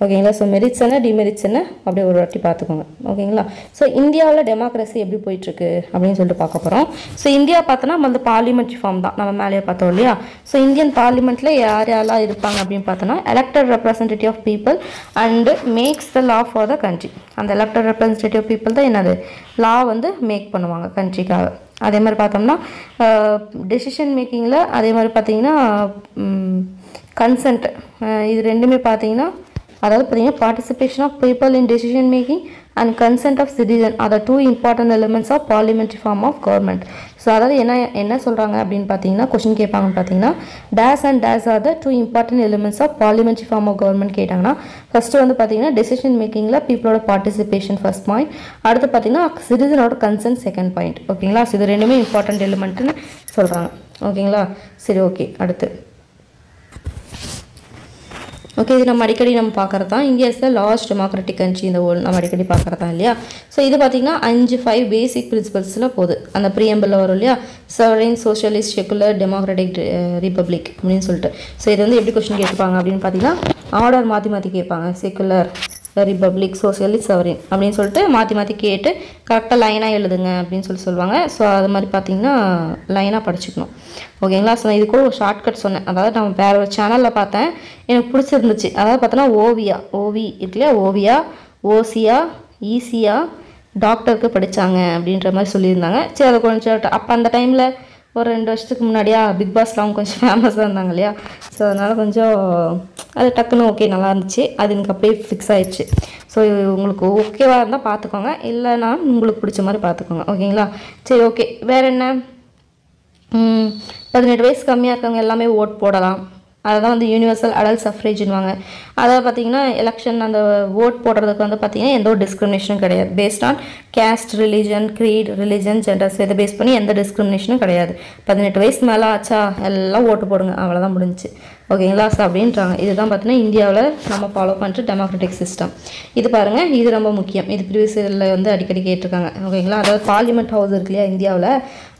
ஓகேங்களா. ஸோ மெரிட்ஸ் என்ன டிமெரிட்ஸ் என்ன அப்படியே ஒரு வாட்டி பார்த்துக்கோங்க. ஓகேங்களா. ஸோ இந்தியாவில் டெமோக்ரஸி எப்படி போயிட்டுருக்கு அப்படின்னு சொல்லிட்டு பார்க்க போகிறோம். ஸோ இந்தியா பார்த்தோன்னா நம்ம வந்து பார்லிமெண்ட்ரி ஃபார்ம் தான் நம்ம மேலேயே பார்த்தோம் இல்லையா. ஸோ இந்தியன் பார்லிமெண்ட்டில் யாரெல்லாம் இருப்பாங்க அப்படின்னு பார்த்தோன்னா elected representative of people and makes the law for the country. அந்த எலெக்டட் ரெப்ரசன்டேட்டிவ் பீப்புள் தான் என்னது லா வந்து மேக் பண்ணுவாங்க கண்ட்ரிக்காக. அதே மாதிரி பார்த்தோம்னா டெசிஷன் மேக்கிங்கில் அதே மாதிரி பார்த்தீங்கன்னா கன்சென்ட் இது ரெண்டுமே பார்த்தீங்கன்னா அதாவது பார்த்தீங்கன்னா participation of people in decision making and consent of citizen are the 2 important elements of parliamentary form of government. So அதாவது என்ன சொல்கிறாங்க அப்படின்னு பார்த்தீங்கன்னா கொஸ்டின் கேட்பாங்கன்னு பார்த்தீங்கன்னா these and these are the 2 important elements of parliamentary form of government கேட்டாங்கன்னா first வந்து பார்த்தீங்கன்னா டெசிஷன் மேக்கிங்கில் பீப்புளோட பார்ட்டிசிபேஷன் ஃபர்ஸ்ட் பாயிண்ட், அடுத்து பார்த்தீங்கன்னா சிட்டிசனோட கன்சென்ட் செகண்ட் பாயிண்ட். ஓகேங்களா. ஸோ இது ரெண்டுமே இம்பார்ட்டன்ட் எலிமெண்ட்டுன்னு சொல்கிறாங்க. ஓகேங்களா. சரி, ஓகே. அடுத்து ஓகே இது நம்ம அடிக்கடி பார்க்குறது தான். India is the large democratic country இந்த வேர்ல்டு நம்ம அடிக்கடி பார்க்குறது தான் இல்லையா. ஸோ இது பார்த்திங்கன்னா 5 பேசிக் பிரின்சிபல்ஸில் போகுது. அந்த ப்ரீஎம்பிளில் வரும் இல்லையா, sovereign socialist secular democratic republic அப்படின்னு சொல்லிட்டு. ஸோ இது வந்து எப்படி கொஸ்டின் கேட்பாங்க அப்படின்னு பார்த்தீங்கன்னா ஆர்டர் மாற்றி கேட்பாங்க. செக்குலர் ரிப்பப்ளிக் சோஷியலிஸ்ட் சவரின் அப்படின்னு சொல்லிட்டு மாற்றி கேட்டு கரெக்டாக லைனாக எழுதுங்க அப்படின்னு சொல்லுவாங்க. ஸோ அது மாதிரி பார்த்தீங்கன்னா லைனாக படிச்சுக்கணும். ஓகேங்களா. ஸோ இது கூட ஒரு ஷார்ட்கட் சொன்னேன். அதாவது நம்ம வேறு ஒரு சேனலில் பார்த்தேன், எனக்கு பிடிச்சிருந்துச்சு. அதாவது பார்த்தோன்னா ஓவி இருக்குல்லையா, ஓவியா ஓசியா ஈஸியாக டாக்டருக்கு படித்தாங்க அப்படின்ற மாதிரி சொல்லியிருந்தாங்க. சரி அதை கொஞ்சம் அப்போ அந்த டைமில் ஒரு 2 வருஷத்துக்கு முன்னாடியா பிக் பாஸ்ல அவங்க கொஞ்சம் ஃபேமஸாக இருந்தாங்க இல்லையா, ஸோ அதனால் கொஞ்சம் அது டக்குன்னு ஓகே நல்லா இருந்துச்சு, அது எனக்கு அப்படியே ஃபிக்ஸ் ஆயிடுச்சு. ஸோ உங்களுக்கு ஓகேவாக இருந்தால் பார்த்துக்கோங்க, இல்லைனா உங்களுக்கு பிடிச்ச மாதிரி பார்த்துக்கோங்க. ஓகேங்களா, சரி ஓகே. வேறு என்ன, 18 வயசு கம்மியாக இருக்கவங்க எல்லாமே ஓட் போடலாம். அதுதான் வந்து யூனிவர்சல் அடல்ட் சஃப்ரேஜ்னுவாங்க. அதாவது பார்த்தீங்கன்னா எலெக்ஷன் அந்த ஓட் போடுறதுக்கு வந்து பார்த்தீங்கன்னா எந்த ஒரு டிஸ்கிரிமினேஷனும் கிடையாது. Based on caste, religion, creed, religion, genders இதை பேஸ் பண்ணி எந்த டிஸ்கிரிமினேஷனும் கிடையாது. 18 வயசு மேலே ஆச்சா எல்லாம் ஓட்டு போடுங்க, அவ்வளோதான் முடிஞ்சிச்சு. ஓகேங்களா, ஸோ அப்படின்றாங்க. இதுதான் பார்த்தீங்கன்னா இந்தியாவில் நம்ம ஃபாலோ பண்ணுற டெமோக்ராட்டிக் சிஸ்டம். இது பாருங்கள், இது ரொம்ப முக்கியம். இது ப்ரீவியஸ் இயரில் வந்து அடிக்கடி கேட்டிருக்காங்க. ஓகேங்களா, அதாவது பார்லிமெண்ட் ஹவுஸ் இருக்கு இல்லையா இந்தியாவில்,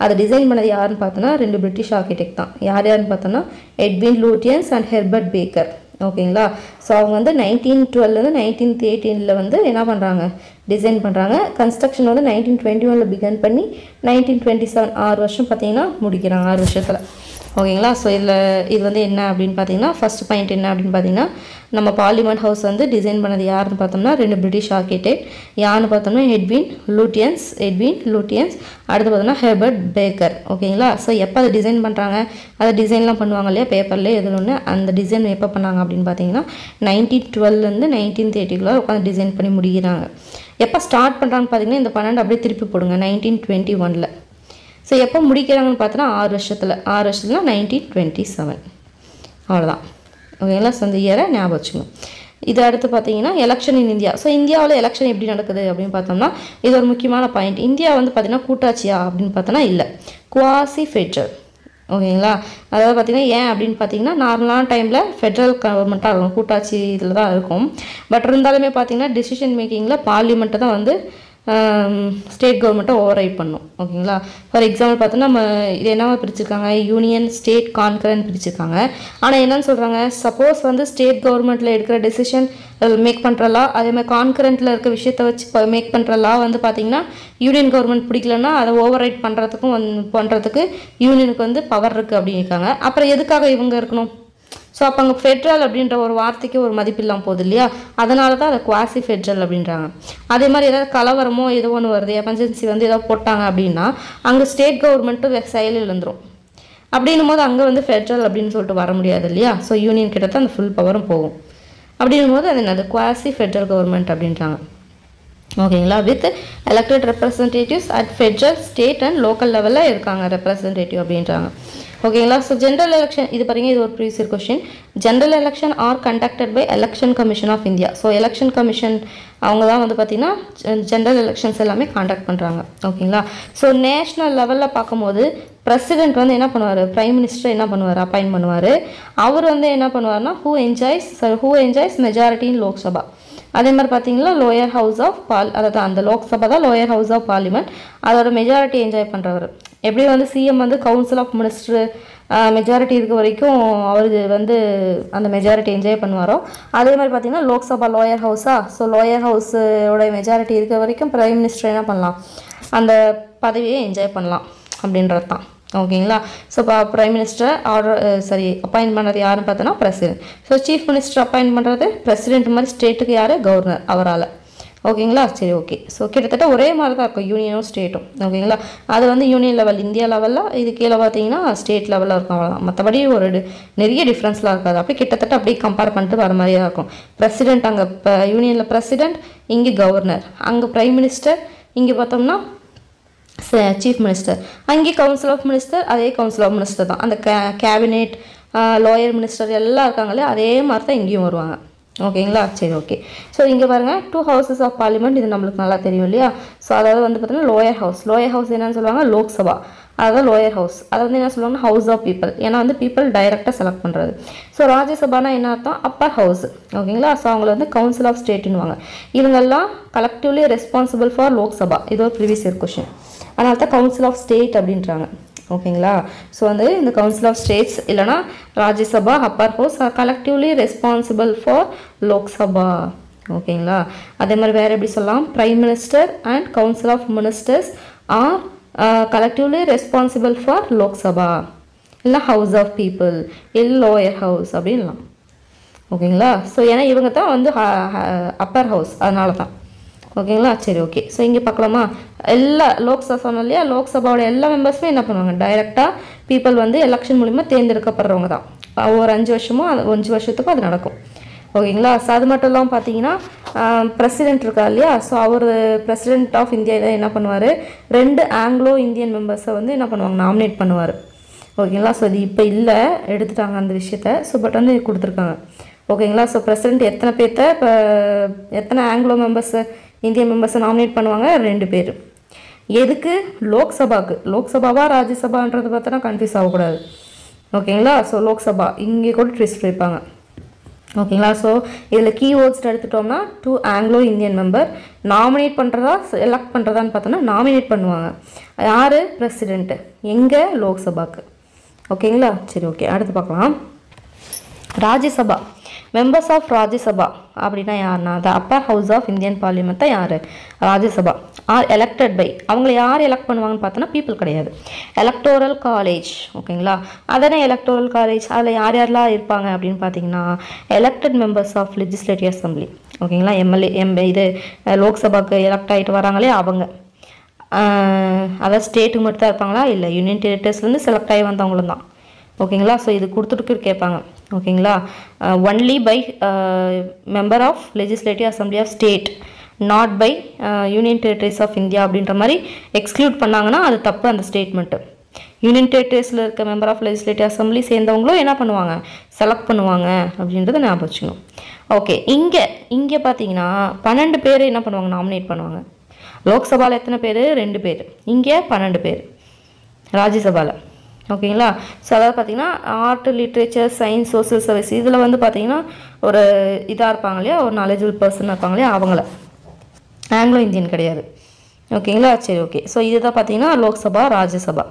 அதை டிசைன் பண்ணது யாருன்னு பார்த்தோன்னா 2 பிரிட்டிஷ் ஆர்கிடெக்ட் தான். யாருன்னு பார்த்தோன்னா Edwin Lutyens and Herbert Baker. ஓகேங்களா, ஸோ அவங்க வந்து 1912 1918 வந்து என்ன பண்ணுறாங்க, டிசைன் பண்ணுறாங்க. கன்ஸ்ட்ரக்ஷன் வந்து 1921 பிகன் பண்ணி 1927 6 வருஷம் பார்த்தீங்கன்னா முடிக்கிறாங்க, 6 வருஷத்தில். ஓகேங்களா, ஸோ இது வந்து என்ன அப்படின்னு பார்த்தீங்கன்னா, ஃபஸ்ட் பாயிண்ட் என்ன அப்படின்னு பார்த்தீங்கன்னா, நம்ம பார்லிமெண்ட் ஹவுஸ் வந்து டிசைன் பண்ணது யாருன்னு பார்த்தோம்னா 2 பிரிட்டிஷ் ஆர்கிடெக்ட். யாருன்னு பார்த்தோம்னா எட்வின் லூட்டியன்ஸ். அடுத்து பார்த்தோம்னா ஹெர்பர்ட் பேக்கர். ஓகேங்களா, ஸோ எப்போ அதை டிசைன் பண்ணுறாங்க, அதை டிசைன்லாம் பண்ணுவாங்க இல்லையா பேப்பர்லேயே எதில் ஒன்று, அந்த டிசைன் எப்போ பண்ணாங்க அப்படின்னு பார்த்தீங்கன்னா 1912 1930 உட்காந்து டிசைன் பண்ணி முடிக்கிறாங்க. எப்போ ஸ்டார்ட் பண்ணுறாங்கன்னு பார்த்தீங்கன்னா இந்த 12 அப்படியே திருப்பி போடுங்க 1921. ஸோ எப்போ முடிக்கிறாங்கன்னு பார்த்தோன்னா 6 வருஷத்தில் 1927. அவ்வளோதான். ஓகேங்களா, ஸோ இந்த இயரை ஞாபகம் வச்சுக்கணும். இது அடுத்து பார்த்தீங்கன்னா எலெக்ஷன் இன் இந்தியா. ஸோ இந்தியாவில் எலெக்ஷன் எப்படி நடக்குது அப்படின்னு பார்த்தோம்னா இது ஒரு முக்கியமான பாயிண்ட். இந்தியா வந்து பார்த்தீங்கன்னா கூட்டாட்சியா அப்படின்னு பார்த்தோன்னா இல்லை, குவாசி ஃபெட்ரல். ஓகேங்களா, அதாவது பார்த்தீங்கன்னா ஏன் அப்படின்னு பார்த்தீங்கன்னா நார்மலான டைமில் ஃபெட்ரல் கவர்மெண்ட்டாக இருக்கும், கூட்டாட்சி இதில் தான் இருக்கும். பட் இருந்தாலுமே பார்த்தீங்கன்னா டிசிஷன் மேக்கிங்கில் பார்லிமெண்ட்டை தான் வந்து ஸ்டேட் கவர்மெண்ட்டை ஓவர் ரைட் பண்ணும். ஓகேங்களா, ஃபார் எக்ஸாம்பிள் பார்த்தோன்னா நம்ம இது என்னவா பிரிச்சிருக்காங்க, யூனியன், ஸ்டேட், கான்கரண்ட் பிரிச்சிருக்காங்க. ஆனால் என்னன்னு சொல்கிறாங்க, சப்போஸ் வந்து ஸ்டேட் கவர்மெண்ட்டில் எடுக்கிற டெசிஷன் மேக் பண்ணுறலா, அதே மாதிரி கான்கரண்ட்டில் இருக்க விஷயத்தை வச்சு மேக் பண்ணுறலா வந்து பார்த்திங்கன்னா யூனியன் கவர்மெண்ட் பிடிக்கலன்னா அதை ஓவர் ரைட் பண்ணுறதுக்கு யூனியனுக்கு வந்து பவர் இருக்குது அப்படின்னு இருக்காங்க. அப்புறம் எதுக்காக இவங்க இருக்கணும்? ஸோ அப்போ அங்கே ஃபெட்ரல் அப்படின்ற ஒரு வார்த்தைக்கு ஒரு மதிப்பு இல்லாமல் போகுது இல்லையா, அதனால தான் அதை குவாசி ஃபெட்ரல் அப்படின்றாங்க. அதே மாதிரி ஏதாவது கலவரமோ ஏதோ ஒன்று வருது, எமர்ஜென்சி வந்து ஏதாவது போட்டாங்க அப்படின்னா அங்கே ஸ்டேட் கவர்மெண்ட்டும் செயலில் இருந்துடும். அப்படின்னும் போது அங்கே வந்து ஃபெட்ரல் அப்படின்னு சொல்லிட்டு வர முடியாது இல்லையா, ஸோ யூனியன் கிட்ட தான் அந்த ஃபுல் பவரும் போகும். அப்படின்னும் போது அது என்னது, குவாசி ஃபெட்ரல் கவர்மெண்ட் அப்படின்றாங்க. ஓகேங்களா, with elected representatives at Federal, state and local லெவலில் இருக்காங்க ரெப்ரசன்டேட்டிவ் அப்படின்றாங்க. ஓகேங்களா, ஸோ ஜென்ரல் எலெக்ஷன் இது பாருங்க, இது ஒரு previous question. General election are conducted by election commission of India. So election commission அவங்க தான் வந்து பார்த்திங்கன்னா ஜென்ரல் எலெக்ஷன்ஸ் எல்லாமே காண்டக்ட் பண்ணுறாங்க. ஓகேங்களா, ஸோ நேஷ்னல் லெவலில் பார்க்கும்போது பிரசிடென்ட் வந்து என்ன பண்ணுவார், பிரைம் மினிஸ்டர் என்ன பண்ணுவார், அப்பாயின்ட் பண்ணுவார். அவர் வந்து என்ன பண்ணுவார்னா ஹூ என்ஜாய்ஸ் மெஜாரிட்டி இன் லோக்சபா. அதே மாதிரி பார்த்தீங்கன்னா லோயர் ஹவுஸ் ஆஃப் அதாவது அந்த லோக்சபா தான் லோயர் ஹவுஸ் ஆஃப் பார்லிமெண்ட், அதோட மெஜாரிட்டி என்ஜாய் பண்ணுறவர். எப்படி வந்து சிஎம் வந்து கவுன்சில் ஆஃப் மினிஸ்டர் மெஜாரிட்டி இருக்க வரைக்கும் அவர் வந்து அந்த மெஜாரிட்டி என்ஜாய் பண்ணுவாரோ, அதே மாதிரி பார்த்தீங்கன்னா லோக்சபா லோயர் ஹவுஸா, ஸோ லோயர் ஹவுஸோட மெஜாரிட்டி இருக்க வரைக்கும் பிரைம் மினிஸ்டர் என்ன பண்ணலாம், அந்த பதவியை என்ஜாய் பண்ணலாம் அப்படின்றது தான். ஓகேங்களா, ஸோ இப்போ பிரைம் மினிஸ்டர் அப்பாயின்ட் பண்ணுறது யாருன்னு பார்த்தோன்னா president. So chief minister appoint பண்ணுறது பிரசிடென்ட் மாதிரி, ஸ்டேட்டுக்கு யார், கவர்னர் அவரால். ஓகேங்களா, சரி ஓகே. ஸோ கிட்டத்தட்ட ஒரே மாதிரி தான் இருக்கும் யூனியனும் ஸ்டேட்டும். ஓகேங்களா, அது வந்து யூனியன் லெவல் இந்தியா லெவலில், இது கீழே பார்த்தீங்கன்னா ஸ்டேட் லெவலில் இருக்கும், அவ்வளோதான். மற்றபடி நிறைய டிஃப்ரென்ஸ்லாம் இருக்காது. அப்படி கிட்டத்தட்ட அப்படியே கம்பேர் பண்ணிட்டு வர மாதிரியாக இருக்கும். பிரசிடென்ட் அங்கே இப்போ யூனியனில் பிரசிடென்ட், இங்கே கவர்னர், அங்கே பிரைம் மினிஸ்டர், இங்கே பார்த்தோம்னா சீஃப் மினிஸ்டர், அங்கே கவுன்சில் ஆஃப் மினிஸ்டர், அதே கவுன்சில் ஆஃப் மினிஸ்டர் தான். அந்த கேபினெட், லோயர் மினிஸ்டர் எல்லாம் இருக்காங்களே அதே மாதிரி தான் இங்கேயும் வருவாங்க. ஓகேங்களா, சரி ஓகே. ஸோ இங்கே பாருங்கள் 2 ஹவுசஸ் ஆஃப் பார்லிமெண்ட், இது நம்மளுக்கு நல்லா தெரியும் இல்லையா. ஸோ அதாவது வந்து பார்த்தீங்கன்னா லோயர் ஹவுஸ் என்னன்னு சொல்லுவாங்க, லோக்சபா, அதாவது லோயர் ஹவுஸ். அதை வந்து என்ன சொல்லுவாங்கன்னா ஹவுஸ் ஆஃப் பீப்புள், ஏன்னா வந்து பீப்புள் டைரெக்டாக செலக்ட் பண்ணுறது. ஸோ ராஜ்யசபானா என்ன அர்த்தம், அப்பர் ஹவுஸ். ஓகேங்களா, ஸோ அவங்கள வந்து கவுன்சில் ஆஃப் ஸ்டேட்டுன்னுவாங்க. இவங்கெல்லாம் கலெக்டிவ்லி ரெஸ்பான்சிபிள் ஃபார் லோக்சபா, இது ஒரு ப்ரீவியஸ் இயர் கொஸ்டின். அதனால தான் கவுன்சில் ஆஃப் ஸ்டேட் அப்படின்றாங்க. ஓகேங்களா, ஸோ வந்து இந்த கவுன்சில் ஆஃப் ஸ்டேட்ஸ் இல்லைனா Rajya Sabha upper house are collectively responsible for Lok Sabha. ஓகேங்களா, அதே மாதிரி வேறு எப்படி சொல்லலாம், prime minister and council of ministers are collectively responsible for Lok Sabha, இல்லை ஹவுஸ் ஆஃப் பீப்புள், இல்லை லோயர் ஹவுஸ் அப்படின்லாம். ஓகேங்களா, ஸோ ஏன்னா இவங்க தான் வந்து அப்பர் ஹவுஸ், அதனால தான். ஓகேங்களா? சரி, ஓகே. ஸோ இங்கே பார்க்கலாமா, எல்லா லோக்சபா சொன்னோம் இல்லையா, லோக்சபாவோட எல்லா மெம்பர்ஸுமே என்ன பண்ணுவாங்க, டைரெக்டாக பீப்புள் வந்து எலெக்ஷன் மூலிமா தேர்ந்தெடுக்கப்படுறவங்க தான். ஒரு 5 வருஷமோ 5 வருஷத்துக்கும் அது நடக்கும். ஓகேங்களா? ஸோ அது மட்டும் இல்லாமல் பார்த்தீங்கன்னா பிரசிடென்ட் இருக்கா இல்லையா, ஸோ அவர் பிரசிடென்ட் ஆஃப் இந்தியா இதை என்ன பண்ணுவார், 2 ஆங்கிலோ இந்தியன் மெம்பர்ஸை வந்து என்ன பண்ணுவாங்க, நாமினேட் பண்ணுவார். ஓகேங்களா? ஸோ இது இப்போ இல்லை, எடுத்துட்டாங்க அந்த விஷயத்த. ஸோ பட் வந்து கொடுத்துருக்காங்க. ஓகேங்களா? ஸோ பிரசிடென்ட் எத்தனை பேர்த்த இப்போ எத்தனை ஆங்கிலோ மெம்பர்ஸு இந்தியன் மெம்பர்ஸை நாமினேட் பண்ணுவாங்க, 2 பேர். எதுக்கு, லோக்சபாவுக்கு. லோக்சபாவா ராஜ்யசபான்றது பார்த்தோன்னா கன்ஃபியூஸ் ஆகக்கூடாது. ஓகேங்களா? ஸோ லோக்சபா இங்கே கூட ட்விஸ்ட் வைப்பாங்க. ஓகேங்களா? ஸோ இதில் கீவேர்ட்ஸ் எடுத்துட்டோம்னா 2 ஆங்கிலோ இந்தியன் மெம்பர் நாமினேட் பண்ணுறதா எலெக்ட் பண்ணுறதான்னு பார்த்தோன்னா நாமினேட் பண்ணுவாங்க. யார், பிரசிடென்ட்டு. எங்கே, லோக்சபாக்கு. ஓகேங்களா? சரி, ஓகே. அடுத்து பார்க்கலாம். ராஜ்யசபா மெம்பர்ஸ் ஆஃப் ராஜ்யசபா அப்படின்னா யாருன்னா, the upper house of Indian parliament தான் யார், ராஜ்யசபா. ஆர் எலெக்டட் பை, அவங்களை யார் எலெக்ட் பண்ணுவாங்கன்னு பார்த்தோன்னா பீப்புள் கிடையாது, எலக்டோரல் காலேஜ். ஓகேங்களா? அதானே எலக்டோரல் காலேஜ். அதில் யார் யாரெல்லாம் இருப்பாங்க அப்படின்னு பார்த்தீங்கன்னா, elected members of legislative assembly. ஓகேங்களா? எம்எல்ஏ இது லோக்சபாக்கு எலெக்ட் ஆகிட்டு வராங்களே அவங்க. அதாவது ஸ்டேட்டுக்கு மட்டும் தான் இருப்பாங்களா, இல்லை யூனியன் டெரிட்டரிஸ்லேருந்து செலக்ட் ஆகி வந்தவங்களும் தான். ஓகேங்களா? ஸோ இது கொடுத்துட்டு கேட்பாங்க. ஓகேங்களா? Only by member of legislative assembly of state, not by union territories of India அப்படின்ற மாதிரி எக்ஸ்க்ளூட் பண்ணாங்கன்னா அது தப்பு அந்த ஸ்டேட்மெண்ட்டு. யூனியன் டெரிட்டரிஸில் இருக்க மெம்பர் ஆஃப் லெஜிஸ்லேட்டிவ் அசம்பிளி சேர்ந்தவங்களும் என்ன பண்ணுவாங்க, செலக்ட் பண்ணுவாங்க அப்படின்றத ஞாபகம் வச்சுக்கணும். ஓகே. இங்கே பார்த்தீங்கன்னா 12 பேர் என்ன பண்ணுவாங்க, நாமினேட் பண்ணுவாங்க. லோக்சபாவில் எத்தனை பேர், 2 பேர். இங்கே 12 பேர் ராஜ்யசபாவில். ஓகேங்களா? ஸோ அதாவது பார்த்தீங்கன்னா art, literature, science, social service இதில் வந்து பார்த்தீங்கன்னா ஒரு இதாக இருப்பாங்க இல்லையா, ஒரு நாலேஜபிள் பர்சன் இருப்பாங்க இல்லையா, அவங்கள. ஆங்கிலோ இந்தியன் கிடையாது. ஓகேங்களா? சரி, ஓகே. ஸோ இதுதான் பார்த்தீங்கன்னா லோக்சபா, ராஜ்யசபா.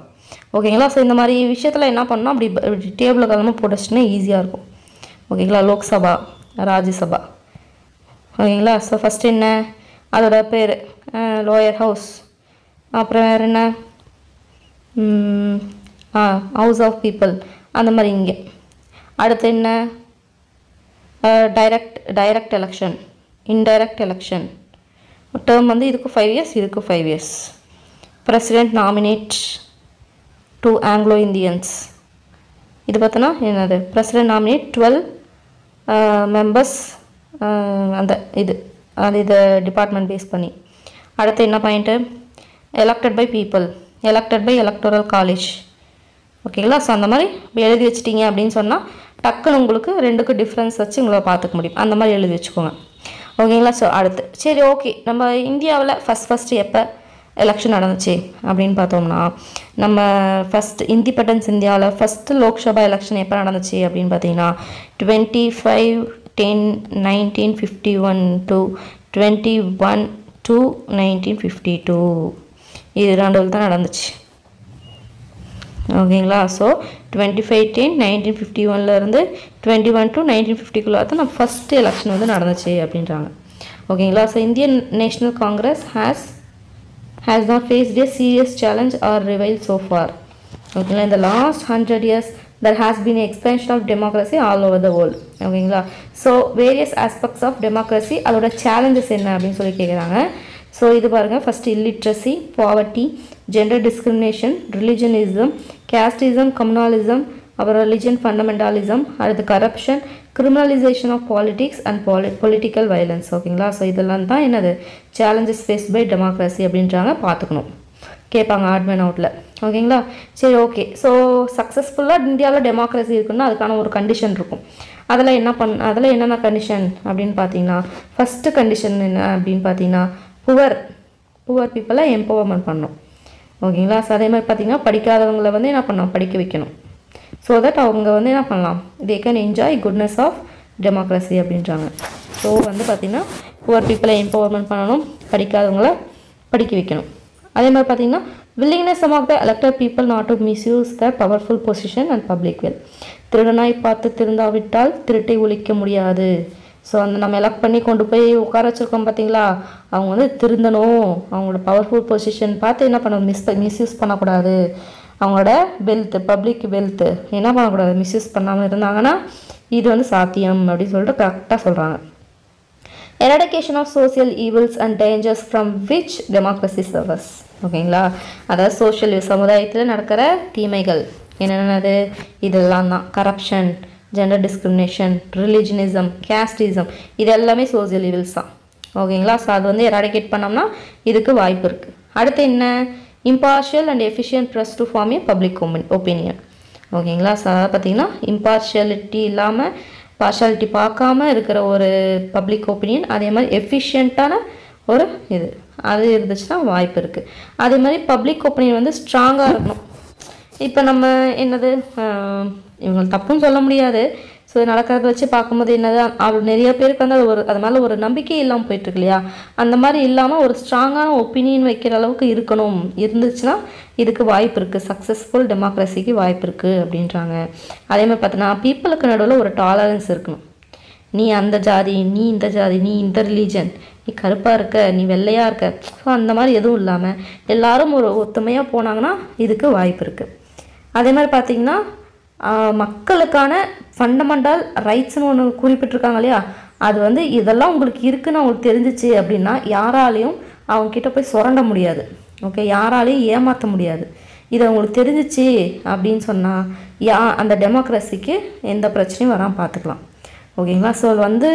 ஓகேங்களா? ஸோ இந்த மாதிரி விஷயத்தில் என்ன பண்ணணும், அப்படி டேபிளில் கலந்து போட்டுச்சுன்னா ஈஸியாக இருக்கும். ஓகேங்களா? லோக்சபா, ராஜ்யசபா. ஓகேங்களா? ஸோ ஃபஸ்ட்டு என்ன, அதோட பேர் லோயர் ஹவுஸ். அப்புறம் வேறு என்ன, ஹவுஸ் ஆஃப் பீப்புள் அந்த மாதிரி. இங்கே அடுத்து என்ன, direct election, indirect election. Term வந்து இதுக்கு 5 இயர்ஸ், இதுக்கு 5 years. President nominate 2 Anglo Indians. இது பார்த்தோன்னா என்னது, பிரசிடென்ட் நாமினேட் 12 மெம்பர்ஸ். அந்த இது டிபார்ட்மெண்ட் பேஸ் பண்ணி. அடுத்து என்ன point, elected by people, elected by electoral college. ஓகேங்களா? ஸோ அந்த மாதிரி எழுதி வச்சிட்டிங்க அப்படின்னு சொன்னால் டக்குன்னு உங்களுக்கு 2க்கும் டிஃப்ரென்ஸ் வச்சு உங்களை பார்த்துக்க முடியும். அந்த மாதிரி எழுதி வச்சுக்கோங்க. ஓகேங்களா? ஸோ அடுத்து சரி, ஓகே. நம்ம இந்தியாவில் ஃபஸ்ட்டு எப்போ எலெக்ஷன் நடந்துச்சு அப்படின்னு பார்த்தோம்னா, நம்ம ஃபஸ்ட் இண்டிபெண்டன்ஸ் இந்தியாவில் ஃபஸ்ட்டு லோக்சபா எலெக்ஷன் எப்போ நடந்துச்சு அப்படின்னு பார்த்தீங்கன்னா 25/10/1951 to 21/2/1952 இது 2 தான் நடந்துச்சு. ஓகேங்களா? ஸோ 25/10/1951 21 to 1950 தான் நம்ம ஃபஸ்ட்டு எலெக்ஷன் வந்து நடந்துச்சு அப்படின்றாங்க. ஓகேங்களா? So Indian national Congress has not faced a serious challenge or rival so far. ஓகேங்களா? in the last 100 years there has been an expansion of democracy all over the world. ஓகேங்களா? So various aspects of democracy, அதோட challenges என்ன அப்படின்னு சொல்லி கேட்குறாங்க. So இது பாருங்கள், first illiteracy, poverty, gender discrimination, religionism, casteism, communalism, அப்புறம் ரிலிஜன் ஃபண்டமெண்டலிசம், அடுத்து corruption, criminalisation of politics and political violence. ஓகேங்களா? ஸோ இதெல்லாம் தான் என்னது, சேலஞ்சஸ் ஃபேஸ் பை டெமோக்ரஸி அப்படின்றாங்க. பார்த்துக்கணும், கேட்பாங்க ஆட்மேன் அவுட்டில். ஓகேங்களா? சரி, ஓகே. ஸோ சக்ஸஸ்ஃபுல்லாக இந்தியாவில் டெமோக்ரஸி இருக்குன்னா அதுக்கான ஒரு கண்டிஷன் இருக்கும். அதில் என்னென்ன கண்டிஷன் அப்படின்னு பார்த்தீங்கன்னா, ஃபஸ்ட்டு கண்டிஷன் என்ன அப்படின்னு பார்த்தீங்கன்னா, புவர் பீப்புளை எம்பவர்மெண்ட் பண்ணணும். ஓகேங்களா? ஸோ அதே மாதிரி பார்த்தீங்கன்னா படிக்காதவங்களை வந்து என்ன பண்ணணும், படிக்க வைக்கணும். ஸோ தட் அவங்க வந்து என்ன பண்ணலாம், they can enjoy goodness of democracy அப்படின்றாங்க. ஸோ வந்து பார்த்திங்கன்னா புவர் பீப்புளை எம்பவர்மெண்ட் பண்ணணும், படிக்காதவங்களை படிக்க வைக்கணும். அதே மாதிரி பார்த்திங்கன்னா willingness among the elected people not to misuse their powerful position and public will. திருடனாய் பார்த்து திருந்தாவிட்டால் திருட்டை ஒழிக்க முடியாது. ஸோ அந்த நம்ம எலக்ட் பண்ணி கொண்டு போய் உட்கார வச்சுருக்கோம் பார்த்தீங்களா, அவங்க வந்து திருந்தணும், அவங்களோட பவர்ஃபுல் பொசிஷன் பார்த்து என்ன பண்ணணும், மிஸ்யூஸ் பண்ணக்கூடாது. அவங்களோட வெல்த்து, பப்ளிக் வெல்த்து என்ன பண்ணக்கூடாது, மிஸ்யூஸ் பண்ணாமல் இருந்தாங்கன்னா இது வந்து சாத்தியம் அப்படின்னு சொல்லிட்டு கரெக்டாக சொல்கிறாங்க. Eradication of social evils and dangers from which democracy serves. ஓகேங்களா, அதாவது சோஷியல் சமுதாயத்தில் நடக்கிற தீமைகள் என்னென்னது இதெல்லாம் தான். Corruption, gender discrimination, religionism, casteism, இது எல்லாமே சோசியல் ஈவில்ஸ் தான். ஓகேங்களா, ஸோ அது வந்து எராடிகேட் பண்ணோம்னா இதுக்கு வாய்ப்பு இருக்குது. அடுத்து என்ன, impartial and efficient press to form a public opinion. ஓகேங்களா, ஸோ அதாவது பார்த்திங்கன்னா இம்பார்ஷியாலிட்டி இல்லாமல், பார்ஷாலிட்டி பார்க்காம இருக்கிற ஒரு பப்ளிக் ஒப்பீனியன், அதே மாதிரி எஃபிஷியண்ட்டான ஒரு இது அது இருந்துச்சுன்னா வாய்ப்பு இருக்குது. அதே மாதிரி பப்ளிக் ஒப்பீனியன் வந்து ஸ்ட்ராங்காக இருக்கணும். இப்போ நம்ம என்னது இவங்க தப்புன்னு சொல்ல முடியாது. ஸோ நடக்கிறத வச்சு பார்க்கும்போது என்னது, அவர் நிறைய பேருக்கு வந்து அது மேலே ஒரு நம்பிக்கை இல்லாமல் போயிட்டுருக்கு இல்லையா, அந்த மாதிரி இல்லாமல் ஒரு ஸ்ட்ராங்கான ஒப்பீனியன் வைக்கிற அளவுக்கு இருந்துச்சுன்னா இதுக்கு வாய்ப்பு இருக்குது, சக்ஸஸ்ஃபுல் டெமோக்ரஸிக்கு வாய்ப்பு இருக்குது அப்படின்றாங்க. அதே மாதிரி பார்த்தீங்கன்னா பீப்புளுக்கு நடுவில் ஒரு டாலரன்ஸ் இருக்கணும். நீ அந்த ஜாதி, நீ இந்த ஜாதி, நீ இந்த ரிலீஜன், நீ கருப்பாக இருக்க, நீ வெள்ளையாக இருக்க, ஸோ அந்த மாதிரி எதுவும் இல்லாமல் எல்லாரும் ஒரு ஒத்துமையாக போனாங்கன்னா இதுக்கு வாய்ப்பு இருக்குது. அதே மாதிரி பார்த்திங்கன்னா மக்களுக்கான ஃபண்டமெண்டல் ரைட்ஸ்னு ஒன்று குறிப்பிட்டிருக்காங்க இல்லையா, அது வந்து இதெல்லாம் உங்களுக்கு இருக்குன்னு அவங்களுக்கு தெரிஞ்சிச்சு அப்படின்னா யாராலையும் அவங்கக்கிட்ட போய் சுரண்ட முடியாது. ஓகே, யாராலையும் ஏமாற்ற முடியாது. இது அவங்களுக்கு தெரிஞ்சிச்சு அப்படின்னு சொன்னால் அந்த டெமோக்ரஸிக்கு எந்த பிரச்சனையும் வராமல் பார்த்துக்கலாம். ஓகேங்களா, ஸோ வந்து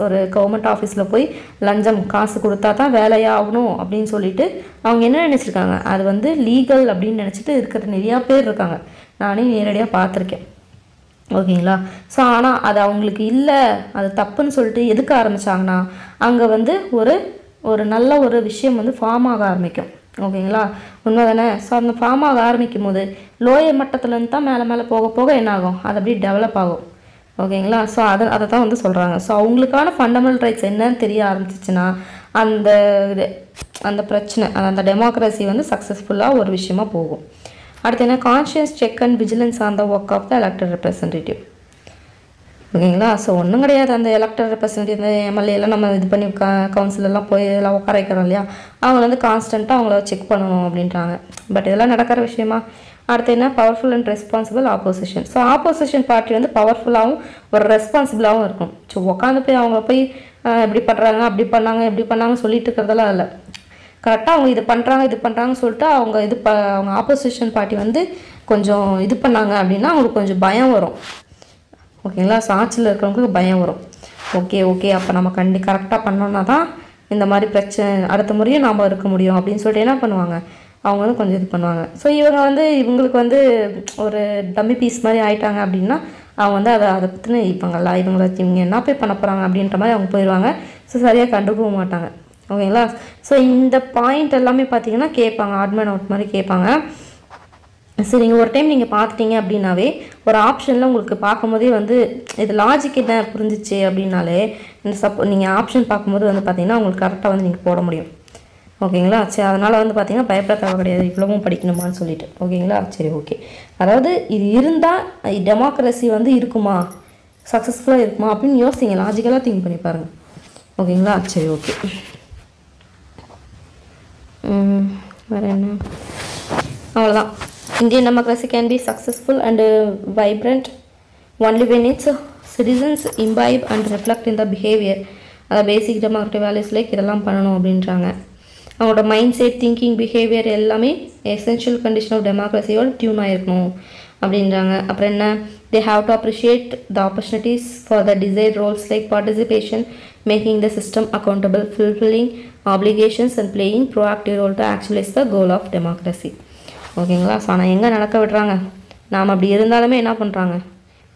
ஒரு கவர்மெண்ட் ஆஃபீஸில் போய் லஞ்சம் காசு கொடுத்தா தான் வேலையாகணும் அப்படின்னு சொல்லிட்டு அவங்க என்ன நினச்சிருக்காங்க, அது வந்து லீகல் அப்படின்னு நினச்சிட்டு இருக்கிற நிறையா பேர் இருக்காங்க. நானே நேரடியாக பார்த்துருக்கேன். ஓகேங்களா, ஸோ ஆனால் அது அவங்களுக்கு இல்லை, அது தப்புன்னு சொல்லிட்டு எதுக்கு ஆரம்பித்தாங்கன்னா அங்கே வந்து ஒரு நல்ல ஒரு விஷயம் வந்து ஃபார்ம் ஆக ஆரம்பிக்கும். ஓகேங்களா, உண்மை தானே. ஸோ அந்த ஃபார்ம் ஆக ஆரம்பிக்கும் போது லோயர் மட்டத்துலேருந்து தான் மேலே போக போக என்ன ஆகும், அது அப்படியே டெவலப் ஆகும். ஓகேங்களா, ஸோ அதை தான் வந்து சொல்கிறாங்க. ஸோ அவங்களுக்கான ஃபண்டமெண்டல் ரைட்ஸ் என்னன்னு தெரிய ஆரம்பிச்சிச்சுன்னா அந்த பிரச்சனை அந்த டெமோக்ரஸி வந்து சக்ஸஸ்ஃபுல்லாக ஒரு விஷயமா போகும். அடுத்து என்ன, conscious check and vigilance on the work of the elected representative. ஓகேங்களா, ஸோ ஒன்றும் கிடையாது. அந்த எலெக்டட் ரெப்ரசன்டேட்டிவ் இந்த எம்எல்ஏலாம் நம்ம இது பண்ணி கவுன்சிலெலாம் போய் எல்லாம் உட்கார வைக்கிறோம் இல்லையா, அவங்க வந்து கான்ஸ்டண்ட்டாக அவங்கள செக் பண்ணணும் அப்படின்றாங்க. பட் இதெல்லாம் நடக்கிற விஷயமா. அடுத்து என்ன, powerful and responsible opposition. So opposition party வந்து பவர்ஃபுல்லாகவும் ஒரு ரெஸ்பான்சிபிளாகவும் இருக்கும். ஸோ உட்காந்து போய் அவங்கள போய் எப்படி பண்ணுறாங்க, அப்படி பண்ணாங்கன்னு சொல்லிட்டு இருக்கிறதெல்லாம் இல்லை. கரெக்டாக அவங்க இது பண்ணுறாங்கன்னு சொல்லிட்டு அவங்க ஆப்போசிஷன் பார்ட்டி வந்து கொஞ்சம் இது பண்ணாங்க அப்படின்னா அவங்களுக்கு கொஞ்சம் பயம் வரும். ஓகேங்களா, ஆட்சியில் இருக்கிறவங்களுக்கு பயம் வரும். ஓகே அப்போ நம்ம கரெக்டாக பண்ணோன்னா தான் இந்த மாதிரி பிரச்சனை அடுத்த முறையும் நாம் இருக்க முடியும் அப்படின்னு சொல்லிட்டு என்ன பண்ணுவாங்க, அவங்க வந்து கொஞ்சம் இது பண்ணுவாங்க. ஸோ இவங்களுக்கு வந்து ஒரு டம்மி பீஸ் மாதிரி ஆயிட்டாங்க அப்படின்னா அவங்க வந்து அதை பற்றின இவங்க என்ன போய் பண்ண போகிறாங்க அப்படின்ற மாதிரி அவங்க போயிடுவாங்க. ஸோ சரியாக கண்டுக்கவும் மாட்டாங்க. ஓகேங்களா, ஸோ இந்த பாயிண்ட் எல்லாமே பார்த்தீங்கன்னா கேட்பாங்க, ஆட்மேன் அவுட் மாதிரி கேட்பாங்க. சரி, நீங்கள் ஒரு டைம் நீங்கள் பார்த்துட்டீங்க அப்படின்னாவே ஒரு ஆப்ஷனில் உங்களுக்கு பார்க்கும்போதே வந்து இது லாஜிக் என்ன புரிஞ்சிச்சு அப்படின்னாலே நீங்கள் ஆப்ஷன் பார்க்கும்போது வந்து பார்த்தீங்கன்னா உங்களுக்கு கரெக்டாக வந்து நீங்கள் போட முடியும். ஓகேங்களா, சரி, அதனால் வந்து பார்த்தீங்கன்னா பயப்பட தேவை கிடையாது, இவ்வளவும் படிக்கணுமான்னு சொல்லிட்டு. ஓகேங்களா, சரி, ஓகே. அதாவது இது இருந்தால் டெமோக்ரஸி வந்து இருக்குமா, சக்ஸஸ்ஃபுல்லாக இருக்குமா அப்படின்னு யோசிங்க, லாஜிக்கலாக திங்க் பண்ணி பாருங்கள். ஓகேங்களா, சரி, ஓகே. வேறு என்ன, அவ்வளோதான். Indian democracy can be successful and vibrant only when its citizens imbibe and reflect in the behavior. Basic democratic values like இதெல்லாம் பண்ணணும் அப்படின்றாங்க. அவங்களோட மைண்ட் செட், திங்கிங், பிஹேவியர் எல்லாமே எசென்ஷியல் கண்டிஷன் ஆஃப் டெமோக்ரஸியோட டியூன் ஆகிருக்கணும் அப்படின்றாங்க. அப்புறம் என்ன, they have to appreciate the opportunities for the desired roles like participation, making the system accountable, fulfilling obligations and playing proactive role to actualize the goal of democracy. ஓகேங்களா, so ஆனால் எங்கே நடக்க விடுறாங்க, நாம் அப்படி இருந்தாலுமே என்ன பண்ணுறாங்க,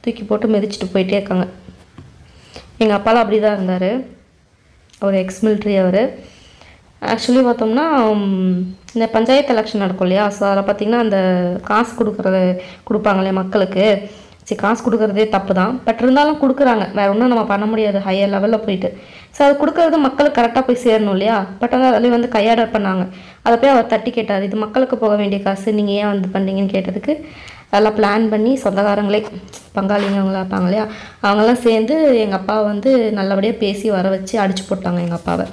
தூக்கி போட்டு மிதிச்சுட்டு போயிட்டே இருக்காங்க. எங்கள் அப்பாலாம் அப்படி தான் இருந்தார், ஒரு எக்ஸ் மிலிட்ரி அவர். ஆக்சுவலி பார்த்தோம்னா இந்த பஞ்சாயத்து எலெக்ஷன் நடக்கும் இல்லையா, ஸோ அதில் பார்த்திங்கன்னா அந்த காசு கொடுப்பாங்க இல்லையா மக்களுக்கு. சரி, காசு கொடுக்குறதே தப்பு தான், பட் இருந்தாலும் கொடுக்குறாங்க, வேறு ஒன்றும் நம்ம பண்ண முடியாது ஹையர் லெவலில் போயிட்டு. ஸோ அது கொடுக்குறது மக்களுக்கு கரெக்டாக போய் சேரணும் இல்லையா, பட் வந்து அதில் வந்து கையாடர் பண்ணாங்க. அதை போய் அவர் தட்டி கேட்டார், இது மக்களுக்கு போக வேண்டிய காசு, நீங்கள் ஏன் வந்து பண்ணீங்கன்னு கேட்டதுக்கு அதெல்லாம் பிளான் பண்ணி சொந்தக்காரங்களே பங்காளிங்கவங்களாக இருப்பாங்க இல்லையா, அவங்கெல்லாம் சேர்ந்து எங்கள் அப்பாவை வந்து நல்லபடியாக பேசி வர வச்சு அடிச்சு போட்டாங்க எங்கள் அப்பாவை.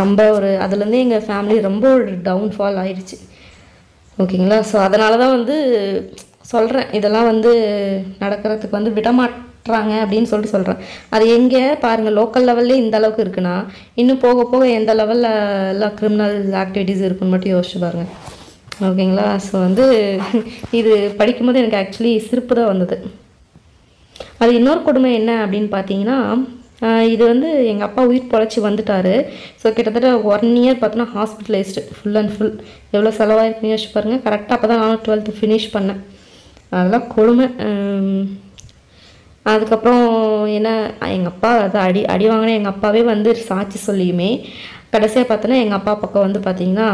ரொம்ப அதுலேருந்தே எங்கள் ஃபேமிலி ரொம்ப ஒரு டவுன்ஃபால் ஆயிடுச்சு. ஓகேங்களா, ஸோ அதனால தான் வந்து சொல்கிறேன், இதெல்லாம் வந்து நடக்கிறதுக்கு வந்து மாட்டுறாங்க அப்படின்னு சொல்கிறேன். அது எங்கே பாருங்கள், லோக்கல் லெவல்லே இந்த அளவுக்கு இருக்குன்னா இன்னும் போக போக எந்த லெவலில் எல்லாம் கிரிமினல் ஆக்டிவிட்டீஸ் இருக்குன்னு மட்டும் யோசிச்சு பாருங்கள். ஓகேங்களா? ஸோ வந்து இது படிக்கும்போது எனக்கு ஆக்சுவலி சிரிப்பு தான் வந்தது. அது இன்னொரு கொடுமை என்ன அப்படின்னு பார்த்தீங்கன்னா, இது வந்து எங்கள் அப்பா உயிர் பொழைச்சி வந்துட்டார். ஸோ கிட்டத்தட்ட 1 இயர் பார்த்தோன்னா ஹாஸ்பிட்டலைஸ்டு ஃபுல் அண்ட் ஃபுல். எவ்வளோ செலவாயிருக்குன்னு யோசிச்சு பாருங்கள். கரெக்டாக அப்போ தான் நானும் 12th ஃபினிஷ் பண்ணேன். அதெல்லாம் கொடுமை. அதுக்கப்புறம் என்ன, எங்கள் அப்பா அதை அடி வாங்கின எங்கள் அப்பாவே வந்து சாட்சி சொல்லியுமே கடைசியாக பார்த்தோன்னா எங்கள் அப்பா பக்கம் வந்து பார்த்திங்கன்னா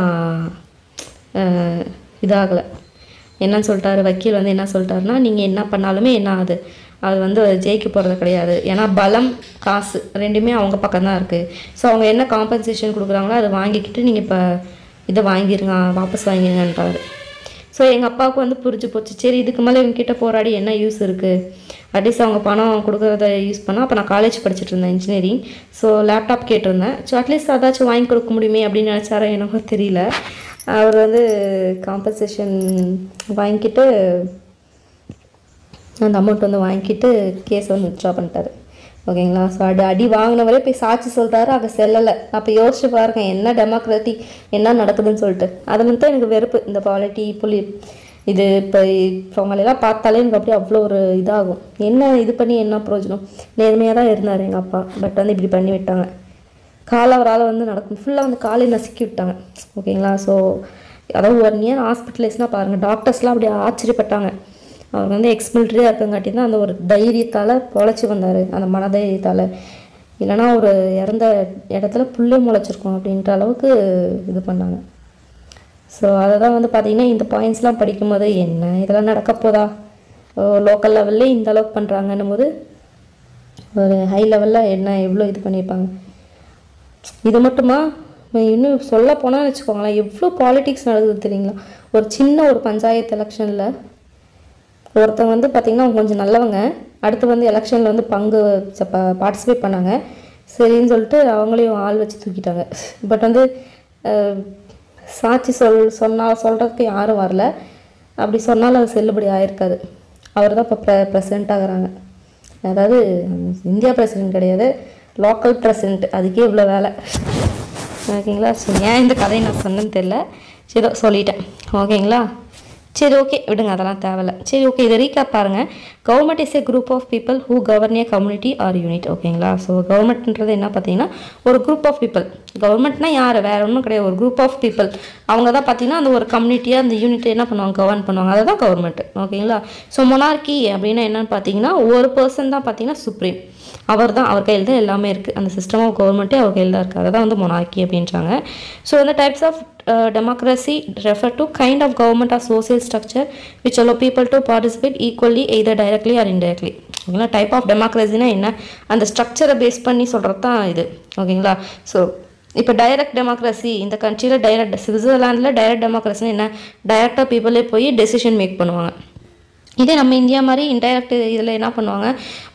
இதாகலை. என்னன்னு சொல்லிட்டாரு வக்கீல் வந்து, என்ன சொல்லிட்டாருன்னா, நீங்கள் என்ன பண்ணாலுமே என்ன ஆகுது, அது வந்து ஜெயிக்க போகிறது கிடையாது. ஏன்னா பலம் காசு ரெண்டுமே அவங்க பக்கம்தான் இருக்குது. ஸோ அவங்க என்ன காம்பன்சேஷன் கொடுக்குறாங்களோ அதை வாங்கிக்கிட்டு நீங்கள் இப்போ இதை வாங்கிருங்க, வாபஸ் வாங்கிருங்கன்றாரு. ஸோ எங்கள் அப்பாவுக்கு வந்து புரிஞ்சு போச்சு. சரி, இதுக்கு மேலே இவங்ககிட்ட போராடி என்ன யூஸ் இருக்குது, அட்லீஸ்ட் அவங்க பணம் கொடுக்குறத யூஸ் பண்ணால். அப்போ நான் காலேஜ் படிச்சுட்டு இருந்தேன் இன்ஜினியரிங். ஸோ லேப்டாப் கேட்டிருந்தேன். ஸோ அட்லீஸ்ட் அதாச்சும் வாங்கி கொடுக்க முடியுமே அப்படின்னு நினச்சாரோ எனக்கு தெரியல. அவர் வந்து காம்பன்சேஷன் வாங்கிக்கிட்டு அந்த அமௌண்ட் வந்து வாங்கிக்கிட்டு கேஸை வந்து வித்ட்ரா பண்ணிட்டாரு. ஓகேங்களா? ஸோ அடி வாங்கினவரே போய் சாட்சி சொல்கிறாரு, அதை செல்லலை. அப்போ யோசிச்சு பாருங்க என்ன டெமோக்ராட்டி என்ன நடக்குதுன்னு சொல்லிட்டு. அது மட்டும் எனக்கு வெறுப்பு, இந்த பாலிட்டி இது இப்போ அவங்களெல்லாம் பார்த்தாலே எனக்கு அப்படியே அவ்வளோ ஒரு இதாகும். என்ன இது பண்ணி என்ன பிரயோஜனம்? நேர்மையாக தான் இருந்தார் எங்கள் அப்பா, பட் வந்து இப்படி பண்ணி விட்டாங்க. அவரால் வந்து நடக்கும் ஃபுல்லாக வந்து காலை நசுக்கி விட்டாங்க. ஓகேங்களா? ஸோ அதாவது 1 இயர் ஹாஸ்பிட்டலைஸ்னால் பாருங்கள், டாக்டர்ஸ்லாம் அப்படியே ஆச்சரியப்பட்டாங்க. அவர் வந்து எக்ஸ்மிலிட்ரியாக இருக்கங்காட்டி தான் அந்த ஒரு தைரியத்தால் பொழைச்சி வந்தார், அந்த மனதைரியத்தால். இல்லைனா ஒரு இறந்த இடத்துல புல்லே முளைச்சிருக்கும் அப்படின்ற அளவுக்கு இது பண்ணாங்க. ஸோ அதை தான் வந்து பார்த்திங்கன்னா இந்த பாயிண்ட்ஸ்லாம் படிக்கும்போது என்ன இதெல்லாம் நடக்க போதா, லோக்கல் லெவல்லே இந்த அளவுக்கு பண்ணுறாங்கன்னும் போது ஒரு ஹை லெவலில் என்ன எவ்வளோ இது பண்ணியிருப்பாங்க. இது மட்டுமா, இன்னும் சொல்ல போனால் வச்சுக்கோங்களேன், எவ்வளோ பாலிட்டிக்ஸ் நடக்குது தெரியுங்களா? ஒரு சின்ன ஒரு பஞ்சாயத்து எலெக்ஷனில் ஒருத்தவங்க வந்து பார்த்திங்கன்னா அவங்க கொஞ்சம் நல்லவங்க, அடுத்து வந்து எலெக்ஷனில் வந்து பார்ட்டிசிபேட் பண்ணாங்க. சரின்னு சொல்லிட்டு அவங்களையும் ஆள் வச்சு தூக்கிட்டாங்க. பட் வந்து சாட்சி சொல்கிறதுக்கு யாரும் வரல. அப்படி சொன்னாலும் அது செல்லுபடி ஆகிருக்காது. அவர் தான் இப்போ ப்ரெசிடெண்ட் ஆகிறாங்க. அதாவது இந்தியா பிரசிடெண்ட் கிடையாது, லோக்கல் பிரசிடெண்ட். அதுக்கே இவ்வளோ வேலை. ஓகேங்களா? ஸோ ஏன் இந்த கதையை நான் சொன்னேன்னு தெரியல, சரி சொல்லிட்டேன். ஓகேங்களா? சரி, ஓகே விடுங்க, அதெல்லாம் தேவையில்ல. சரி, ஓகே, இதை ரீகேப் பாருங்கள். Government is a group of people who govern a community or unit. ஓகேங்களா? ஸோ கவர்மெண்ட்ன்றது என்ன பார்த்தீங்கன்னா ஒரு குரூப் ஆஃப் பீப்புள். கவர்மெண்ட்னா யார், வேறு ஒன்றும் கிடையாது, ஒரு குரூப் ஆஃப் பீப்புள். அவங்க தான் பார்த்தீங்கன்னா அந்த ஒரு கம்யூனிட்டியாக அந்த யூனிட்டை என்ன பண்ணுவாங்க, கவர்ன் பண்ணுவாங்க. அதுதான் கவர்மெண்ட். ஓகேங்களா? ஸோ மொனார்கி அப்படின்னா என்னன்னு பார்த்தீங்கன்னா ஒரு பர்சன் தான் பார்த்தீங்கன்னா சுப்ரீம். அவர் கையில் தான் எல்லாமே இருக்குது. அந்த சிஸ்டம் ஆஃப் கவர்மெண்ட்டே அவர் கையில் தான் இருக்குது. அதை தான் வந்து மொனார்கி அப்படின்றாங்க. ஸோ இந்த types of democracy refer to kind of government or social structure which allow people to participate equally either directly or indirectly. ஓகேங்களா? டைப் ஆஃப் டெமோக்ரஸினா என்ன, அந்த ஸ்ட்ரக்சரை பேஸ் பண்ணி சொல்கிறது தான் இது. ஓகேங்களா? ஸோ இப்போ டைரக்ட் டெமோக்ரஸி இந்த கண்ட்ரியில் சுவிட்சர்லாண்டில் டைரக்ட் டெமோக்ரஸினா என்ன, டைரெக்டாக பீப்புளே போய் டெசிஷன் மேக் பண்ணுவாங்க. இதே நம்ம இந்தியா மாதிரி இன்டைரக்ட் இதில் என்ன பண்ணுவாங்க,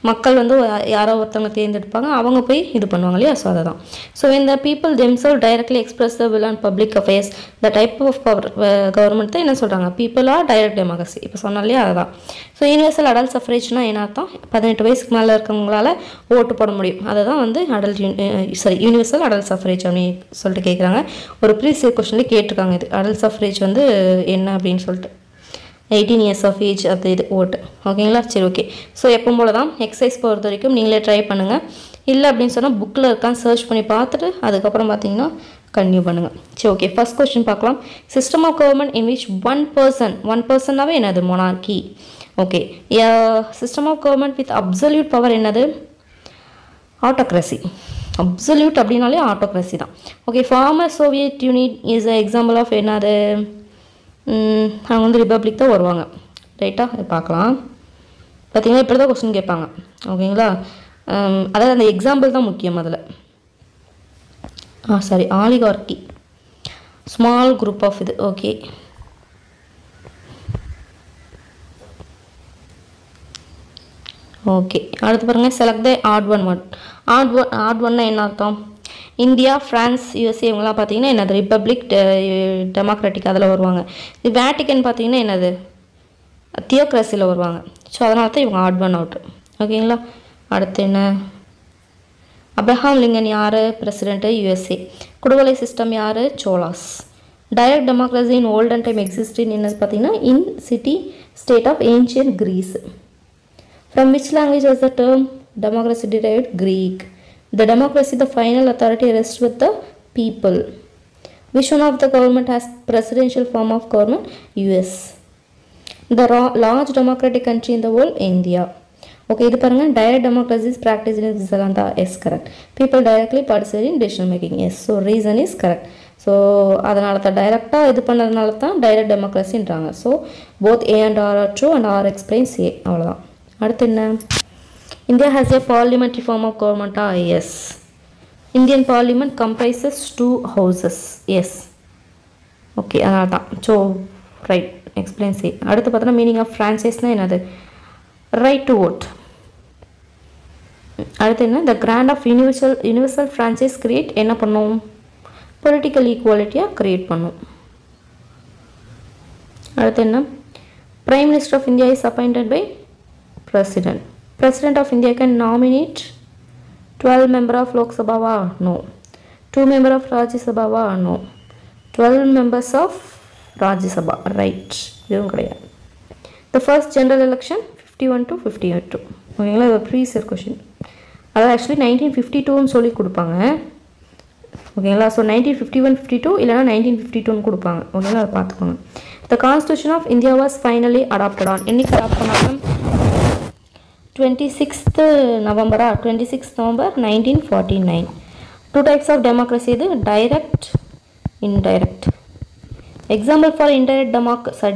மக்கள் வந்து யாரோ ஒருத்தவங்க தேர்ந்தெடுப்பாங்க, அவங்க போய் இது பண்ணுவாங்க இல்லையா? ஸோ அதை தான். ஸோ இந்த people themselves directly express the will and public affairs the type of government தான் என்ன சொல்கிறாங்க, பீப்புள் ஆர் டைரக்ட் டெமோக்ரஸி. இப்போ சொன்னாலே இல்லையா, அதுதான். ஸோ யூனிவர்சல் அடல்ட் சஃப்ரேஜ்னா என்ன அர்த்தம், 18 வயசுக்கு மேலே இருக்கவங்களால ஓட்டு போட முடியும். அதை தான் வந்து யூனிவர்சல் அடல்ட் சஃப்ரேஜ் அப்படின்னு சொல்லிட்டு கேட்குறாங்க. ஒரு ப்ரீவியஸ் கொஸ்டின்லேயே கேட்டிருக்காங்க இது அடல்ட் சஃப்ரேஜ் வந்து என்ன அப்படின்னு சொல்லிட்டு. 18 years of age அது இது ஓட்டு. ஓகேங்களா? சரி, ஓகே. ஸோ எப்போ போல தான் எக்ஸசைஸ் பொறுத்த வரைக்கும் நீங்களே ட்ரை பண்ணுங்கள். இல்லை அப்படின்னு சொன்னால் புக்கில் இருக்கான்னு சர்ச் பண்ணி பார்த்துட்டு அதுக்கப்புறம் பார்த்தீங்கன்னா கன்டினியூ பண்ணுங்கள். சரி, ஓகே. ஃபர்ஸ்ட் கொஸ்டின் பார்க்கலாம். System of government in which one பர்சன்னாவே என்னது, monarchy. Okay. System of government with absolute power என்னது, ஆட்டோக்ரஸி. அப்சல்யூட் அப்படின்னாலே ஆட்டோக்ரஸி தான். Okay. Former Soviet Union is example of என்னது, அவங்க வந்து ரிப்பப்ளிக் தான் வருவாங்க. ரைட்டாக பார்க்கலாம். பார்த்தீங்கன்னா இப்படி தான் கொஸ்டின் கேட்பாங்க. ஓகேங்களா? அதாவது அந்த எக்ஸாம்பிள் தான் முக்கியம் அதில். Sorry, oligarchy small group of இது. ஓகே. ஓகே, அடுத்து பாருங்கள். Select the odd one word. Odd ஒன்னா என்ன அர்த்தம், இந்தியா, ஃப்ரான்ஸ், யூஎஸ்ஏ இவங்கெல்லாம் பார்த்தீங்கன்னா என்னது, ரிப்பப்ளிக், டெமோக்ராட்டிக் அதில் வருவாங்க. இது வேட்டிக்கன் பார்த்தீங்கன்னா என்னது, தியோக்ரஸியில் வருவாங்க. ஸோ அதனால தான் இவங்க ஆட் ஒன் அவுட். ஓகேங்களா. அடுத்து என்ன, அப்ரஹாம் லிங்கன் யார் பிரசிடென்ட்டு USA. குடுவலை சிஸ்டம் யார் சோலாஸ். Direct democracy in olden time existing என்னது பார்த்தீங்கன்னா in city state of ancient Greece. From which language was the term democracy derived Greek. The democracy, the final authority rests with the people. Which one of the government has presidential form of government? US. The large democratic country in the world, India. Okay, இது பாருங்க direct democracy is practiced in Switzerland. Yes, correct. People directly participate in decision making. Yes, so reason is correct. So அதனால தான் டைரக்டாக இது பண்ணதுனால தான் direct டெமோக்ரஸின்றாங்க. So both A and R are true and R explains A. அவ்வளோதான். அடுத்து என்ன, India has a parliamentary form of government. Yes. Indian parliament comprises 2 houses. Yes. Okay, அதான். So, right. Explain say. அடுத்து பார்த்தா meaning of franchise na என்னது? Right to vote. அடுத்து என்ன, the grant of universal franchise create என்ன பண்ணும்? Political equality create பண்ணும். அடுத்து என்ன, Prime Minister of India is appointed by President. President of India can nominate 12 members of Lok Sabha. No. 2 members of Rajya Sabha. No. 12 members of Rajya Sabha. Right. The first general election 51 to 52. ஓகேங்களா, இது previous year question. அதாவது actually 1952ன்னு சொல்லி கொடுப்பாங்க. ஓகேங்களா, so 1951-52 இல்லைனா 1952ன்னு கொடுப்பாங்க. ஓகேங்களா, அதை பார்த்துக்கோங்க. The Constitution of India was finally adopted on. என்னைக்கு அடாப்ட் பண்ணாங்க? 26th November 1949. 2 types of democracy இது direct, indirect. Example for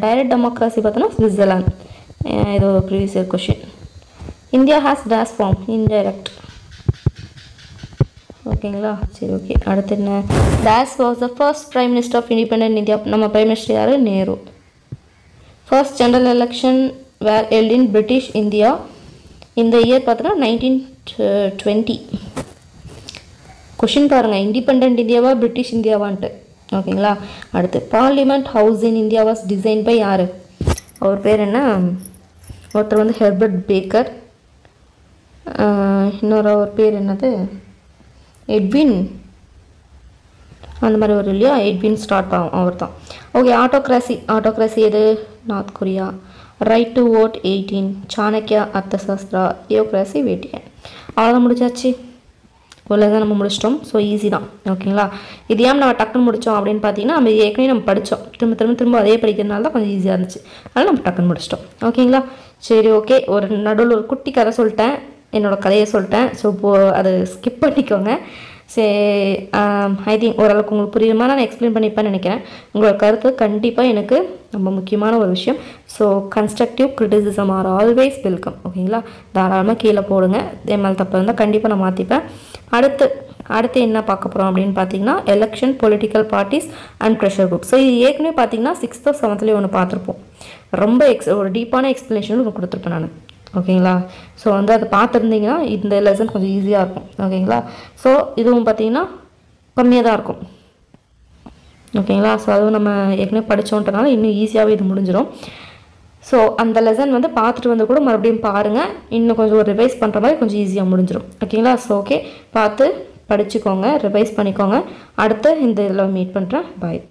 direct democracy பார்த்தோன்னா Switzerland. இது previous year question. India has dash form, indirect. ஓகேங்களா, சரி ஓகே. அடுத்து என்ன, dash was the first prime minister of independent India. நம்ம prime minister யாரு? Nehru. First general election were held in British India. இந்த year பார்த்தோன்னா 1920. கொஷின் பாருங்கள், இண்டிபெண்ட் இந்தியாவா பிரிட்டிஷ் இந்தியாவான்ட்டு. ஓகேங்களா. அடுத்து parliament house in India was design by யார்? அவர் பேர் என்ன, ஒருத்தர் வந்து ஹெர்பர்ட் பேக்கர், இன்னொரு அவர் பேர் என்னது எட்வின், அந்த மாதிரி ஒரு இல்லையா, எட்வின் ஸ்டார்ட் ஆகும், அவர் தான். ஓகே. ஆட்டோக்ராசி எது? North Korea. Right to vote 18. Chanakya Arthashastra. Theocracy Vatican. அவ்வளோதான், முடிச்சாச்சு. இவ்வளோ தான் நம்ம முடிச்சிட்டோம். ஸோ ஈஸி தான். ஓகேங்களா. இது ஏன் நம்ம டக்குன்னு முடித்தோம் அப்படின்னு பார்த்தீங்கன்னா, நம்ம ஏற்கனவே நம்ம படித்தோம், திரும்ப அதே படிக்கிறதுனால தான் கொஞ்சம் ஈஸியாக இருந்துச்சு. அதனால் நம்ம டக்குன்னு முடிச்சிட்டோம். ஓகேங்களா. சரி ஓகே. ஒரு நடுவில் ஒரு குட்டி கதை சொல்லிட்டேன், என்னோடய கதையை சொல்லிட்டேன். ஸோ இப்போது அதை ஸ்கிப் பண்ணிக்கோங்க. சரி, ஐ திங்க் ஓரளவுக்கு உங்களுக்கு புரியுற மாதிரி நான் எக்ஸ்பிளைன் பண்ணிப்பேன்னு நினைக்கிறேன். உங்களோட கருத்து கண்டிப்பாக எனக்கு ரொம்ப முக்கியமான ஒரு விஷயம். So constructive criticism are always welcome. ஓகேங்களா. தாராளமாக கீழே போடுங்க. என் மேலே தப்பு இருந்தால் கண்டிப்பாக நான் மாற்றிப்பேன். அடுத்து என்ன பார்க்க போகிறோம் அப்படின்னு பார்த்தீங்கன்னா, election, political parties and pressure group. So இது ஏற்கனவே பார்த்தீங்கன்னா 6th or 7th ஒன்று பார்த்துருப்போம். ரொம்ப ஒரு டீப்பான எக்ஸ்ப்ளனேஷன் ஒன்று கொடுத்துருப்பேன் நான். ஓகேங்களா. ஸோ வந்து அதை பார்த்துருந்தீங்கன்னா இந்த லெசன் கொஞ்சம் ஈஸியாக இருக்கும். ஓகேங்களா. ஸோ இதுவும் பார்த்தீங்கன்னா கம்மியாக தான் இருக்கும். ஓகேங்களா. ஸோ அதுவும் நம்ம ஏற்கனவே படித்தோன்றனால இன்னும் ஈஸியாகவே இது முடிஞ்சிடும். ஸோ அந்த லெசன் வந்து பார்த்துட்டு வந்து கூட மறுபடியும் பாருங்கள். இன்னும் கொஞ்சம் ஒரு ரிவைஸ் பண்ணுற மாதிரி கொஞ்சம் ஈஸியாக முடிஞ்சிடும். ஓகேங்களா. ஸோ ஓகே, பார்த்து படிச்சுக்கோங்க, ரிவைஸ் பண்ணிக்கோங்க. அடுத்து இந்த இதில் மீட் பண்ணுறேன். பாய்.